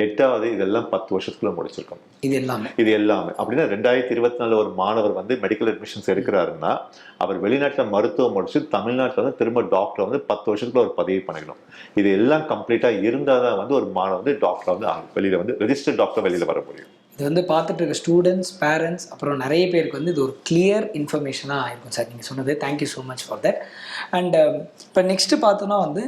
8வது, இதெல்லாம் 10 வருஷத்துக்குள்ள முடிச்சிருக்கோம். இது எல்லாமே அப்படின்னா 2024 ஒரு மாணவர் வந்து மெடிக்கல் அட்மிஷன்ஸ் எடுக்கிறாருன்னா, அவர் வெளிநாட்டில் மருத்துவம் முடிச்சு தமிழ்நாட்டில் வந்து திரும்ப டாக்டர் வந்து 10 வருஷத்துக்குள்ள ஒரு பதிவு பண்ணிக்கணும். இது எல்லாம் கம்ப்ளீட்டா இருந்தால் தான் வந்து ஒரு மாணவர் வந்து டாக்டர் வந்து வெளியில வந்து ரெஜிஸ்டர்ட் டாக்டர் வெளியில வர முடியும். இது வந்து பார்த்துட்டு இருக்க ஸ்டூடெண்ட்ஸ், பேரண்ட்ஸ், அப்புறம் நிறைய பேருக்கு வந்து இது ஒரு கிளியர் இன்ஃபர்மேஷனாக இருக்கும் சார் நீங்கள் சொன்னது. Thank you so much for that. And இப்போ நெக்ஸ்ட்டு பார்த்தோன்னா வந்து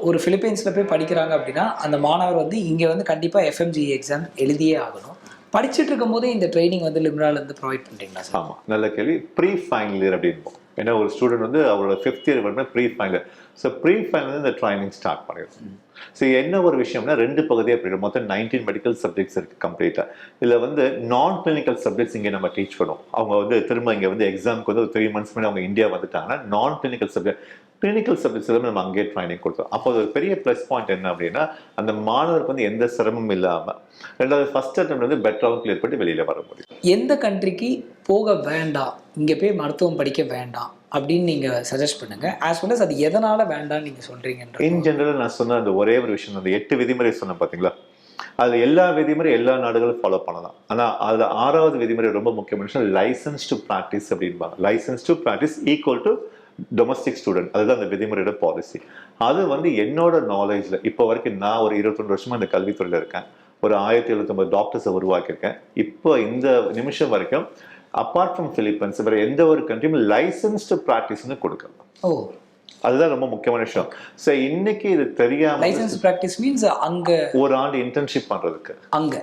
ஒரு பிலிப்பைன்ஸில் போய் படிக்கிறாங்க அப்படின்னா அந்த மாணவர் வந்து இங்கே வந்து கண்டிப்பாக FMG எக்ஸாம் எழுதியே ஆகணும். படிச்சுட்டு இருக்கும் போதே இந்த ட்ரைனிங் வந்து லிம்ராலேருந்து ப்ரொவைட் பண்ணுறீங்களா சார்? ஆமாம், நல்ல கேள்வி. ப்ரீ ஃபைனல் இயர் அப்படின்போம். ஏன்னா ஒரு ஸ்டூடெண்ட் வந்து அவரோட 5th year வரணும் pre final. So pre final இந்த ட்ரைனிங் ஸ்டார்ட் பண்ணிடுவோம். ஸோ என்ன ஒரு விஷயம்னா, 2 பகுதியாக போயிடும். மொத்தம் 19 மெடிக்கல் சப்ஜெக்ட்ஸ் இருக்குது கம்ப்ளீட்டாக. இதில் வந்து நான் கிளினிக்கல் சப்ஜெக்ட்ஸ் இங்கே நம்ம டீச் பண்ணுவோம். அவங்க வந்து திரும்ப இங்கே வந்து எக்ஸாமுக்கு வந்து ஒரு 3 months முன்னாடி அவங்க இந்தியா வந்துட்டாங்கன்னா, நான் கிளினிக்கல் சப்ஜெக்ட், கிளினிக்கல் சப்ஜெக்ட்ஸ் எல்லாமே நம்ம அங்கேயே ட்ரைனிங் கொடுத்தோம். அப்போ ஒரு பெரிய ப்ளஸ் பாயிண்ட் என்ன அப்படின்னா, அந்த மாணவருக்கு வந்து எந்த சிரமமும் இல்லாமல் 2வது ஃபர்ஸ்ட் அட்டெம்ப்ட் வந்து பெட்டராகவும் கிளியர் பண்ணி வெளியில் வர முடியும். எந்த கண்ட்ரிக்கு போக வேண்டாம், இங்கே போய் மருத்துவம் படிக்க வேண்டாம் அப்படின்னு நீங்கள் சஜஸ்ட் பண்ணுங்க. ஆஸ் வெல் அஸ் அது எதனால் வேண்டாம்னு நீங்கள் சொல்கிறீங்கன்ற இன் ஜெனரல் நான் சொன்ன அந்த ஒரே ஒரு விஷயம், அந்த 8 விதிமுறை சொன்னேன் பார்த்தீங்களா, அதில் எல்லா விதிமுறை எல்லா நாடுகளும் ஃபாலோ பண்ணலாம். ஆனால் அதில் 6வது விதிமுறை ரொம்ப முக்கியமான விஷயம், லைசன்ஸ் டு ப்ராக்டிஸ் அப்படின்பாங்க. Licence to practise equal to domestic student. அதுதான் அந்த விதிமுறையோட பாலிசி. அது வந்து என்னோட நாலேஜ்ல இப்போ வரைக்கும் நான் ஒரு 22 வருஷமா இந்த கல்வித்துறையில இருக்கேன். ஒரு 1750 டாக்டர்ஸை உருவாக்கியிருக்கேன். இப்போ இந்த நிமிஷம் வரைக்கும் அப்பார்ட் ஃப்ரம் பிலிப்பைன்ஸ் வேற எந்த ஒரு கண்ட்ரியும் லைசன்ஸ் டு ப்ராக்டிஸ்னு கொடுக்கலாம். அதுதான் ரொம்ப முக்கியமான விஷயம். சோ இன்னைக்கு இது தெரியாம, லைசன்ஸ் பிராக்டிஸ் மீன்ஸ் அங்க 1 ஆண்டு இன்டர்ன்ஷிப் பண்றதுக்கு அங்க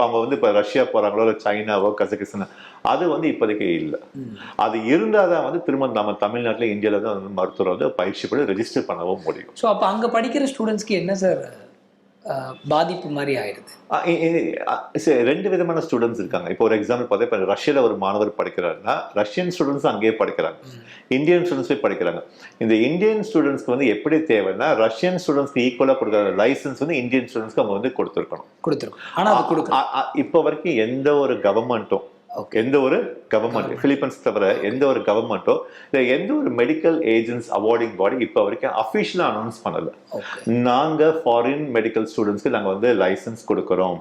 அவங்க வந்து இப்ப ரஷ்யா போறாங்களோ இல்ல சைனாவோ கசகிஸ்தான், அது வந்து இப்போதைக்கு இல்லை. அது இருந்தாதான் வந்து திரும்ப நம்ம தமிழ்நாட்டுல இந்தியாவில தான் வந்து மருத்துவரை வந்து பயிற்சி பண்ணி ரெஜிஸ்டர் பண்ணவும் முடியும். ஸோ அப்போ அங்க படிக்கிற ஸ்டூடெண்ட்ஸ்க்கு என்ன சார் பாதிப்பு மாதிரி ஆயிடுது? 2 விதமான ஸ்டூடெண்ட்ஸ் இருக்காங்க. இப்போ ஒரு எக்ஸாம்பிள் பார்த்தா, இப்போ ரஷ்யாவில் ஒரு மாணவர் படிக்கிறாருன்னா ரஷ்யன் ஸ்டூடெண்ட்ஸ் அங்கேயே படிக்கிறாங்க, இந்தியன் ஸ்டூடெண்ட்ஸ் போய் படிக்கிறாங்க. இந்த இந்தியன் ஸ்டூடெண்ட்ஸ்க்கு வந்து எப்படி தேவைன்னா, ரஷ்யன் ஸ்டூடெண்ட்ஸ்க்கு ஈக்குவலாக கொடுக்குற லைசன்ஸ் வந்து இந்தியன் ஸ்டூடெண்ட்ஸ்க்கு அவங்க வந்து கொடுத்துருக்கணும். ஆனால் அது கொடுக்கணும். இப்போ வரைக்கும் எந்த ஒரு கவர்மெண்ட்டும், எந்த ஒரு கவர்மெண்ட், பிலிப்பைன்ஸ் தவிர எந்த ஒரு கவர்மெண்ட்டோ இல்லை எந்த ஒரு மெடிக்கல் ஏஜென்ட்ஸ் அவார்டிங் பாடி இப்போ வரைக்கும் அஃபிஷியலா அனௌன்ஸ் பண்ணல, நாங்க ஃபாரின் மெடிக்கல் ஸ்டூடெண்ட்ஸ்க்கு நாங்க வந்து லைசன்ஸ் கொடுக்குறோம்,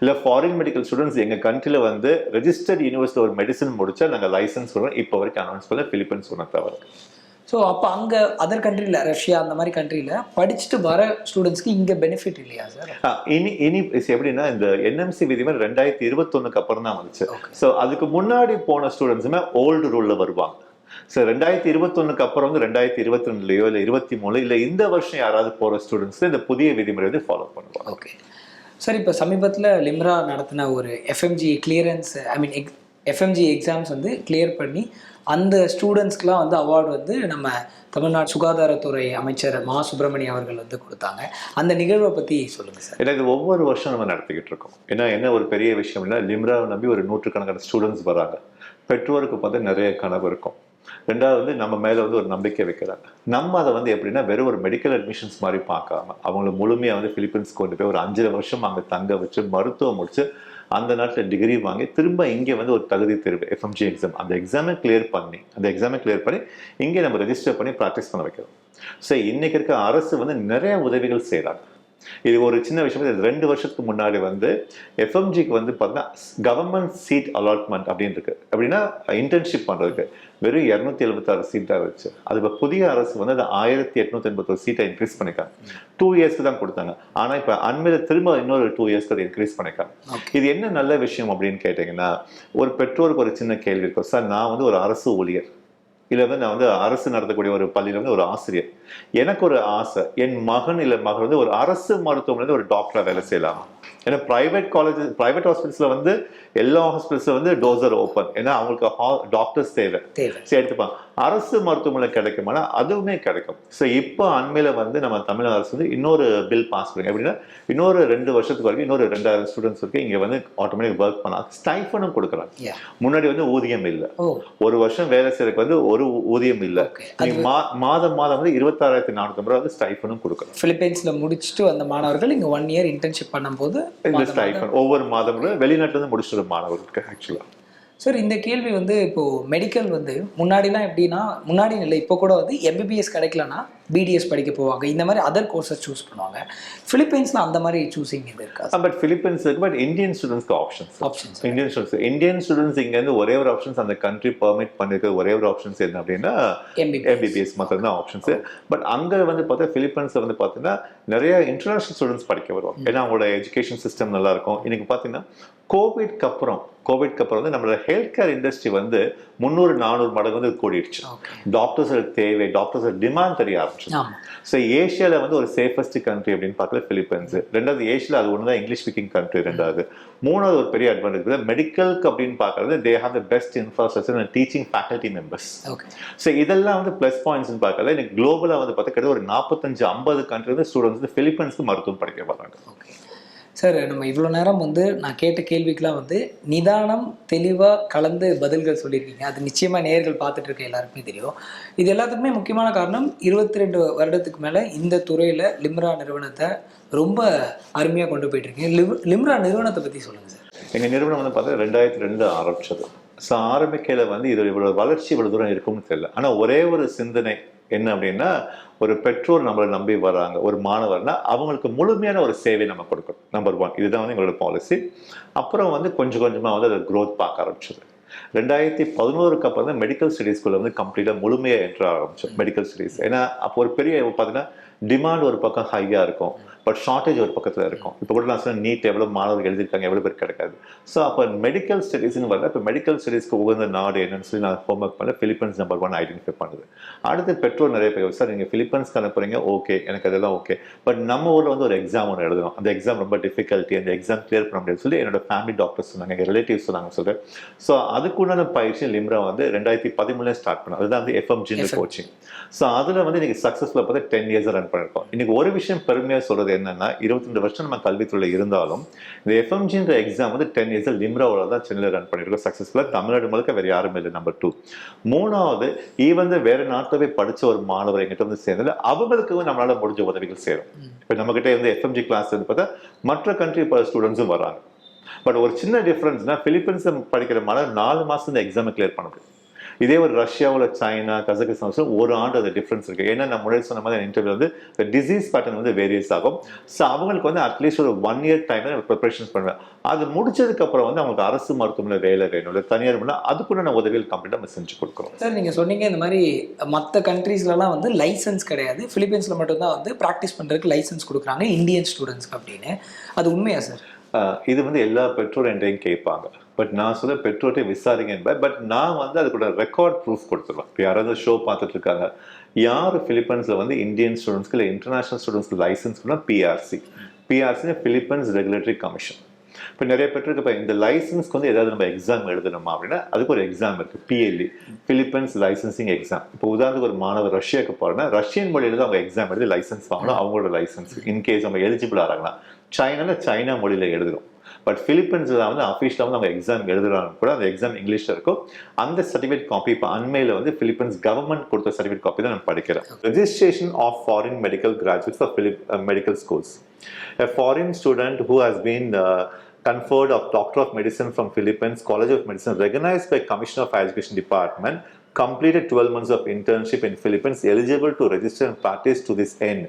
இல்ல ஃபாரின் மெடிக்கல் ஸ்டூடெண்ட்ஸ் எங்க கண்ட்ரில வந்து ரெஜிஸ்டர்ட் யூனிவர்சிட்டி ஒரு மெடிசன் முடிச்சா நாங்க லைசன்ஸ் கொடுக்குறோம். இப்போ வரைக்கும் அனௌன்ஸ் பண்ணல பிலிப்பைன்ஸ் ஒன்று தவிர. ஸோ அப்போ அங்கே அதர் கண்ட்ரியில், ரஷ்யா அந்த மாதிரி கண்ட்ரியில் படிச்சுட்டு வர ஸ்டூடெண்ட்ஸ்க்கு இங்கே பெனிஃபிட் இல்லையா சார்? இனி எப்படின்னா, இந்த NMC விதிமுறை 2021 அப்புறம் தான் வந்துச்சு. ஸோ அதுக்கு முன்னாடி போன ஸ்டூடெண்ட்ஸுமே ஓல்டு ரூல்ல வருவாங்க. ஸோ 2021 அப்புறம் வந்து 2022லயோ இல்லை 23 இல்லை இந்த வருஷம் யாராவது போகிற ஸ்டூடெண்ட்ஸ் இந்த புதிய விதிமுறை வந்து ஃபாலோ பண்ணுவாங்க. ஓகே சார், இப்போ சமீபத்தில் லிம்ரா நடத்தின ஒரு FMG கிளியரன்ஸ், எஃப்எம்ஜி எக்ஸாம்ஸ் வந்து கிளியர் பண்ணி அந்த ஸ்டூடெண்ட்ஸ்க்குலாம் வந்து அவார்டு வந்து நம்ம தமிழ்நாடு சுகாதாரத்துறை அமைச்சர் மா சுப்பிரமணியம் அவர்கள் வந்து கொடுத்தாங்க. அந்த நிகழ்வை பற்றி சொல்லுங்கள் சார். ஏன்னா இது ஒவ்வொரு வருஷம் நம்ம நடத்திக்கிட்டு இருக்கோம். ஏன்னா என்ன ஒரு பெரிய விஷயம் இல்லை, லிம்ராவை நம்பி ஒரு நூற்றுக்கணக்கான ஸ்டூடெண்ட்ஸ் வராங்க. பெற்றோருக்கு பார்த்து நிறைய கனவு இருக்கும். ரெண்டாவது வந்து நம்ம மேலே வந்து ஒரு நம்பிக்கை வைக்கிறாங்க. நம்ம அதை வந்து எப்படின்னா வெறும் ஒரு மெடிக்கல் அட்மிஷன்ஸ் மாதிரி பார்க்காம அவங்கள முழுமையாக வந்து பிலிப்பைன்ஸ் கொண்டு போய் ஒரு 5 வருஷம் அங்கே தங்க வச்சு மருத்துவம் முடிச்சு அந்த நாட்டில் டிகிரி வாங்கி திரும்ப இங்கே வந்து ஒரு தகுதி தேர்வு எஃப்எம்ஜி எக்ஸாம் அந்த எக்ஸாமை கிளியர் பண்ணி இங்கே நம்ம ரெஜிஸ்டர் பண்ணி ப்ராக்டிஸ் பண்ண வைக்கிறோம். ஸோ இன்னைக்கு இருக்க அரசு வந்து நிறைய உதவிகள் செய்கிறாங்க. இது ஒரு சின்ன விஷயம். 2 வருஷத்துக்கு முன்னாடி வந்து எஃப்எம்ஜிக்கு வந்து பார்த்தீங்கன்னா கவர்மெண்ட் சீட் அலாட்மெண்ட் அப்படின்னு இருக்கு. அப்படின்னா இன்டர்ன்ஷிப் பண்ணுறதுக்கு வெறும் 276 சீட்டாக இருந்துச்சு. அது இப்போ புதிய அரசு வந்து அது 1881 சீட்டை இன்க்ரீஸ் பண்ணிக்காங்க. 2 இயர்ஸ்க்கு தான் கொடுத்தாங்க. ஆனால் இப்போ அண்மையில் திரும்ப இன்னொரு 2 இயர்ஸ்க்கு அதை இன்க்ரீஸ் பண்ணிக்காங்க. இது என்ன நல்ல விஷயம் அப்படின்னு கேட்டிங்கன்னா, ஒரு பெற்றோருக்கு ஒரு சின்ன கேள்வி இருக்கும். சார், நான் வந்து ஒரு அரசு ஊழியர், இல்லை வந்து நான் வந்து அரசு நடத்தக்கூடிய ஒரு பள்ளியில் வந்து ஒரு ஆசிரியர். எனக்கு ஒரு ஆசை, என் மகன் இல்லை மகள் வந்து ஒரு அரசு மருத்துவமனையில் ஒரு டாக்டராக வேலை செய்யலாம். ஏன்னா பிரைவேட் ஹாஸ்பிட்டல்ஸ்ல வந்து எல்லா ஹாஸ்பிட்டல்ஸ்ல வந்து டோர்ஸ் ஆர் ஓப்பன். ஏன்னா அவங்களுக்கு டாக்டர்ஸ் தேவை. சரி, எடுத்துப்பாங்க. அரசு மருத்துவமனை கிடைக்குமானா அதுவுமே கிடைக்கும். ஸோ இப்போ அண்மையில வந்து நம்ம தமிழக அரசு வந்து இன்னொரு பில் பாஸ் பண்ணுங்க. எப்படின்னா இன்னொரு 2 வருஷத்துக்கு வரைக்கும் இன்னொரு 2000 ஸ்டூடெண்ட்ஸ் இருக்கு இங்க வந்து ஆட்டோமேட்டிக் ஒர்க் பண்ணலாம். ஸ்டைஃபனும் கொடுக்குறாங்க. முன்னாடி வந்து ஊதியம் இல்லை. 1 வருஷம் வேலை செய்யறதுக்கு வந்து ஒரு ஊதியம் இல்லை. மாதம் வந்து 26,450 வந்து ஸ்டைஃபனும் கொடுக்குறாங்க. பிலிப்பைன்ஸ்ல முடிச்சுட்டு வந்த மாணவர்கள் இங்க 1 இயர் இன்டர்ன்ஷிப் பண்ணும்போது இந்த ஸ்டைஃபன் ஒவ்வொரு மாதமும் வெளிநாட்டுல இருந்து முடிச்சுட்டு மாணவர்களுக்கு ஆக்சுவலா. சார், இந்த கேள்வி வந்து இப்போது மெடிக்கல் வந்து முன்னாடிலாம் எப்படின்னா, முன்னாடி இல்லை இப்போ கூட வந்து எம்பிபிஎஸ் கிடைக்கலன்னா பிடிஎஸ் படிக்க போவாங்க. இந்த மாதிரி அதர் கோர்சஸ் சூஸ் பண்ணுவாங்க. பிலிப்பைன்ஸில் அந்த மாதிரி சூஸிங் இது இருக்கா? பட் பிலிப்பைன்ஸ் இருக்கு. பட் இந்தியன் ஸ்டூடெண்ட்ஸ்க்கு ஆப்ஷன்ஸ் இந்தியன் ஸ்டூடெண்ட்ஸ் இங்கேருந்து ஒரே ஒரு ஆப்ஷன்ஸ் அந்த கண்ட்ரி பெர்மிட் பண்ணிருக்க ஒரே ஒரு ஆப்ஷன்ஸ் என்ன அப்படின்னா எம்பிபிஎஸ் மட்டும் தான் ஆப்ஷன்ஸ். பட் அங்கே வந்து பார்த்தா பிலிப்பைன்ஸில் வந்து பார்த்தீங்கன்னா நிறைய இன்டர்நேஷனல் ஸ்டூடெண்ட்ஸ் படிக்க வருவாங்க. ஏன்னா அவங்களோட எஜுகேஷன் சிஸ்டம் நல்லா இருக்கும். இன்னைக்கு பார்த்தீங்கன்னா கோவிட்க்கு அப்புறம் வந்து நம்மளோட ஹெல்த் கேர் இண்டஸ்ட்ரி வந்து 300-400 மடங்கு வந்து கூடிடுச்சு. டாக்டர்ஸோட தேவை, டாக்டர்ஸோட டிமாண்ட் தெரிய ஆரம்பிச்சு. ஸோ ஏஷியாவில் வந்து ஒரு சேஃபஸ்ட் கண்ட்ரி அப்படின்னு பார்க்கல பிலிப்பைன்ஸ். ரெண்டாவது ஏஷியாவில் அது ஒன்று தான் இங்கிலீஷ் ஸ்பீக்கிங் கண்ட்ரி. ரெண்டாவது மூணாவது ஒரு பெரிய அட்வான்டேஜ் மெடிக்கலுக்கு அப்படின்னு பார்க்கறது they have the best infrastructure and teaching faculty members. So இதெல்லாம் வந்து ப்ளஸ் பாயிண்ட்ஸ்னு பார்க்கல. எனக்கு குளோபலாக வந்து பார்த்தா ஒரு 45-50 கண்ட்ரி வந்து ஸ்டூடெண்ட்ஸ் வந்து பிலிப்பைன்ஸ்க்கு மருத்துவம் படிக்க வராங்க. சார், நம்ம இவ்வளோ நேரம் வந்து நான் கேட்ட கேள்விக்கெலாம் வந்து நிதானம் தெளிவாக கலந்து பதில்கள் சொல்லியிருக்கீங்க. அது நிச்சயமாக நேயர்கள் பார்த்துட்டு இருக்க எல்லாருக்குமே தெரியும். இது எல்லாத்துக்குமே முக்கியமான காரணம் 22 வருடத்துக்கு மேலே இந்த துறையில் லிம்ரா நிறுவனத்தை ரொம்ப அருமையாக கொண்டு போயிட்டுருக்கீங்க. லிம்ரா நிறுவனத்தை பற்றி சொல்லுங்கள் சார். எங்கள் நிறுவனம் வந்து பார்த்தா 2002 ஆரம்பிச்சது. ஸோ ஆரம்பிக்கையில் வந்து இது இவ்வளோ வளர்ச்சி இவ்வளோ தூரம் இருக்கும்னு தெரியல. ஆனால் ஒரே ஒரு சிந்தனை என்ன அப்படின்னா, ஒரு பெற்றோர் நம்மளை நம்பி வராங்க, ஒரு மாணவர்னா அவங்களுக்கு முழுமையான ஒரு சேவை நம்ம கொடுக்கணும். நம்பர் 1 இதுதான் வந்து எங்களோட பாலிசி. அப்புறம் வந்து கொஞ்சம் கொஞ்சமாக வந்து அதை க்ரோத் பார்க்க ஆரம்பிச்சது. 2011 அப்புறம் தான் மெடிக்கல் ஸ்டடீஸ்குள்ள வந்து கம்ப்ளீட்டாக முழுமையாக என்ட்ரு ஆரம்பிச்சோம் மெடிக்கல் ஸ்டடீஸ். ஏன்னா அப்போ ஒரு பெரிய பார்த்தீங்கன்னா டிமாண்ட் ஒரு பக்கம் ஹையாக இருக்கும், பட் ஷார்ட்டேஜ் ஒரு பக்கத்தில் இருக்கும். இப்போ கூட நான் சொன்ன நீட் எவ்வளோ மாணவர்கள் எழுதியிருக்காங்க, எவ்வளோ பேர் கிடைக்காது. ஸோ அப்போ மெடிக்கல் ஸ்டடீஸ்னு வரல. இப்போ மெடிக்கல் ஸ்டடீஸ்க்கு உகந்த நாடு என்னன்னு சொல்லி நான் ஹோம்ஒர்க் பண்ண பிலிப்பைன்ஸ் நம்பர் 1 ஐடென்டிஃபை பண்ணுது. அடுத்து பெற்றோர் நிறைய பேர், சார் நீங்கள் பிலிப்பைன்ஸ்க்கு அனுப்புறீங்க, ஓகே எனக்கு அதெல்லாம் ஓகே, பட் நம்ம ஊரில் வந்து ஒரு எக்ஸாம் ஒன்று எழுதணும், அந்த எக்ஸாம் ரொம்ப டிஃபிகல்ட்டி, அந்த எக்ஸாம் கிளியர் பண்ண முடியாது சொல்லி என்னோட ஃபேமிலி டாக்டர்ஸ் சொன்னாங்க, எங்கள் ரிலேட்டிவ்ஸ் சொன்னாங்க சொல்கிறேன். ஸோ அதுக்குண்டான பயிற்சி லிம்ரா வந்து 2013 ஸ்டார்ட் பண்ணோம். அதுதான் வந்து எஃப்எம்ஜி கோச்சிங். ஸோ அதில் வந்து இன்னைக்கு சக்ஸஸ்ஃபுல்லாக பார்த்தா 10 இயர்ஸ் ரன் பண்ணியிருக்கோம். இன்னைக்கு ஒரு விஷயம் பெருமையாக சொல்றது என்னன்னா, 22 வருஷம் நம்ம கல்வித்துறையில் இருந்தாலும் இந்த எஃப்எம்ஜின்ற எக்ஸாம் வந்து 10 இயர்ஸ் லிம்ராவோட தான் சென்னையில் ரன் பண்ணியிருக்கோம் சக்ஸஸ்ஃபுல்லாக. தமிழ்நாடு முழுக்க வேறு யாரும் இல்லை. நம்பர் 2. மூணாவது, ஈவன் வேற நாட்டில் படிச்ச ஒரு மாணவர் எங்கிட்ட வந்து சேர்ந்தது அவங்களுக்கு நம்மளால முடிஞ்ச உதவிகள் சேரும். இப்போ நம்ம கிட்ட வந்து எஃப்எம்ஜி கிளாஸ் வந்து பார்த்தா மற்ற கண்ட்ரி ஸ்டூடெண்ட்ஸும் வராங்க. பட் ஒரு சின்ன டிஃபரன்ஸ்னா பிலிப்பைன்ஸ் படிக்கிற மாணவர் 4 மாசம் இந்த எக்ஸாமை கிளியர் பண்ண முடியும். இதே ஒரு ரஷ்யாவில், சைனா, கசகஸ்தான் 1 ஆண்டு அது டிஃப்ரென்ஸ் இருக்குது. ஏன்னா நான் முன்னாடி சொன்ன மாதிரி இன்டர்வியூ வந்து டிசீஸ் பேட்டர்ன் வந்து வேரியஸ் ஆகும். ஸோ அவங்களுக்கு வந்து அட்லீஸ்ட் ஒரு 1 இயர் டைம் தான் ப்ரிப்பரேஷன்ஸ் பண்ணுவேன். அது முடிச்சதுக்கப்புறம் வந்து அவங்களுக்கு அரசு மருத்துவமனையில் வேலை வேணும், இல்லை தனியார் பண்ணால் அதுக்குள்ள உதவிகள் கம்ப்ளீட்டாக நம்ம செஞ்சு கொடுக்குறோம். சார், நீங்கள் சொன்னீங்க இந்த மாதிரி மற்ற கண்ட்ரீஸ்லலாம் வந்து லைசன்ஸ் கிடையாது, பிலிப்பைன்ஸில் மட்டும்தான் வந்து ப்ராக்டிஸ் பண்ணுறதுக்கு லைசன்ஸ் கொடுக்குறாங்க இந்தியன் ஸ்டூடெண்ட்ஸ்க்கு அப்படின்னு. அது உண்மையா சார்? இது வந்து எல்லா பெற்றோர் என்கிட்டையும் கேட்பாங்க. பட் நான் சொல்ல பெற்றோர்கிட்ட விசாரிங்க என்பேன். பட் நான் வந்து அதுக்கூட ரெக்கார்ட் ப்ரூஃப் கொடுத்துருவேன். இப்போ யாராவது ஷோ பார்த்துட்டு இருக்காங்க, யார் பிலிப்பைன்ஸில் வந்து இந்தியன் ஸ்டூடெண்ட்ஸ்க்கு இல்லை இன்டர்நேஷனல் ஸ்டூடெண்ட்ஸ்க்கு லைசன்ஸ் பண்ணால் பிஆர்சி பிலிப்பைன்ஸ் ரெகுலேட்டரி கமிஷன். இப்போ நிறைய பேருக்கு இப்போ இந்த லைசன்ஸ்க்கு வந்து ஏதாவது நம்ம எக்ஸாம் எழுதணுமா அப்படின்னா அதுக்கு ஒரு எக்ஸாம் இருக்கு, PLE, பிலிப்பைன்ஸ் லைசன்சிங் எக்ஸாம். இப்போ உதாரணத்துக்கு ஒரு மாணவர் ரஷ்யாவுக்கு போறேன்னா ரஷ்யன் மொழியில தான் அவங்க எக்ஸாம் எழுதி லைசன்ஸ் வாங்கணும், அவங்களோட லைசன்ஸ் இன்கேஸ் அவங்க எலிஜிபிள் ஆகிறாங்கன்னா. சைனா மொழியில எழுதணும். பட் பிலிப்பைன்ஸ்ல வந்து அஃபிஷியலாக வந்து அவங்க எக்ஸாம் எழுதுறாங்க கூட அந்த எக்ஸாம் இங்கிலீஷ்ல இருக்கும். அந்த சர்டிஃபிகேட் காப்பி இப்போ அண்மையில் வந்து பிலிப்பைன்ஸ் கவர்மெண்ட் கொடுத்த சர்டிஃபிகேட் காப்பி தான் நான் படிக்கிறேன். Registration of foreign medical graduates for medical schools. A foreign student who has been conferred of Doctor of Medicine from Philippines College of Medicine recognized by Commissioner of Higher Education Department completed 12 months of internship in Philippines eligible to register and practice to this end.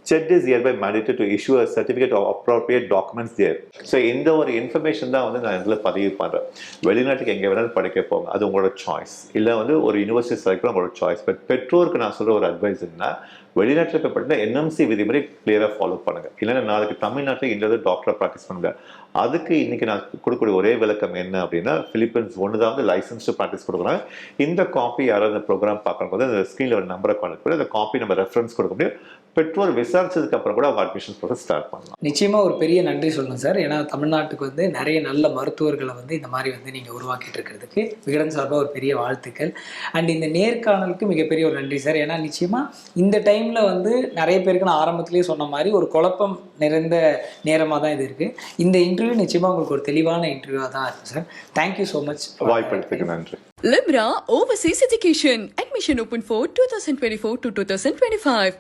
CHED is hereby mandated to issue a certificate of appropriate documents there. So இந்த ஒரு information தான் வந்து நான் இதில் பதிவு பண்ணுறேன். வெளிநாட்டுக்கு எங்கே வேணாலும் படிக்க போங்க, அது உங்களோட சாய்ஸ். இல்லை வந்து ஒரு யூனிவர்சிட்டி செலக்ட் உங்களோட சாய்ஸ். பட் பெற்றோருக்கு நான் சொல்கிற ஒரு அட்வைஸ் என்ன, வெளிநாட்டில் போய் படித்தா NMC விதிமுறை கிளியராக ஃபாலோ பண்ணுங்க. இல்லைன்னா நாளைக்கு தமிழ்நாட்டில் இந்த டாக்டரை ப்ராக்டிஸ் பண்ணுங்க. அதுக்கு இன்னைக்கு நான் கொடுக்கக்கூடிய ஒரே விளக்கம் என்ன அப்படின்னா, பிலிப்பைன்ஸ் ஒன்று தான் வந்து லைசன்ஸ்டு ப்ராக்டிஸ் கொடுக்குறாங்க. இந்த காப்பி யாராவது இந்த ப்ரோக்ராம் பார்க்கும்போது அந்த ஸ்க்ரீனில் ஒரு நம்பரை கான்டெக்ட் பண்ணி அந்த காப்பி நம்ம ரெஃபரன்ஸ் கொடுக்க முடியும். பெற்றோர் விசாரிச்சதுக்கு அப்புறம் கூட அவங்க அட்மிஷன் ப்ராசஸ் ஸ்டார்ட் பண்ணலாம். நிச்சயமா ஒரு பெரிய நன்றி சொல்லணும் சார். ஏன்னா தமிழ்நாட்டுக்கு வந்து நிறைய நல்ல மருத்துவர்களை வந்து இந்த மாதிரி வந்து நீங்கள் உருவாக்கிட்டு இருக்கிறதுக்கு விகடன் சார்பாக ஒரு பெரிய வாழ்த்துக்கள். அண்ட் இந்த நேர்காணலுக்கு மிகப்பெரிய ஒரு நன்றி சார். ஏன்னா நிச்சயமாக இந்த டைமில் வந்து நிறைய பேருக்கு நான் ஆரம்பத்திலேயே சொன்ன மாதிரி ஒரு குழப்பம் நிறைந்த நேரமாக தான் இது இருக்குது. இந்த இன்டர்வியூ நிச்சயமாக உங்களுக்கு ஒரு தெளிவான இன்டர்வியூவாக தான் இருக்கும் சார். Thank you so much. வாய்ப்பளித்ததுக்கு நன்றி. Libra Overseas Education. Admission open for 2024 to 2025.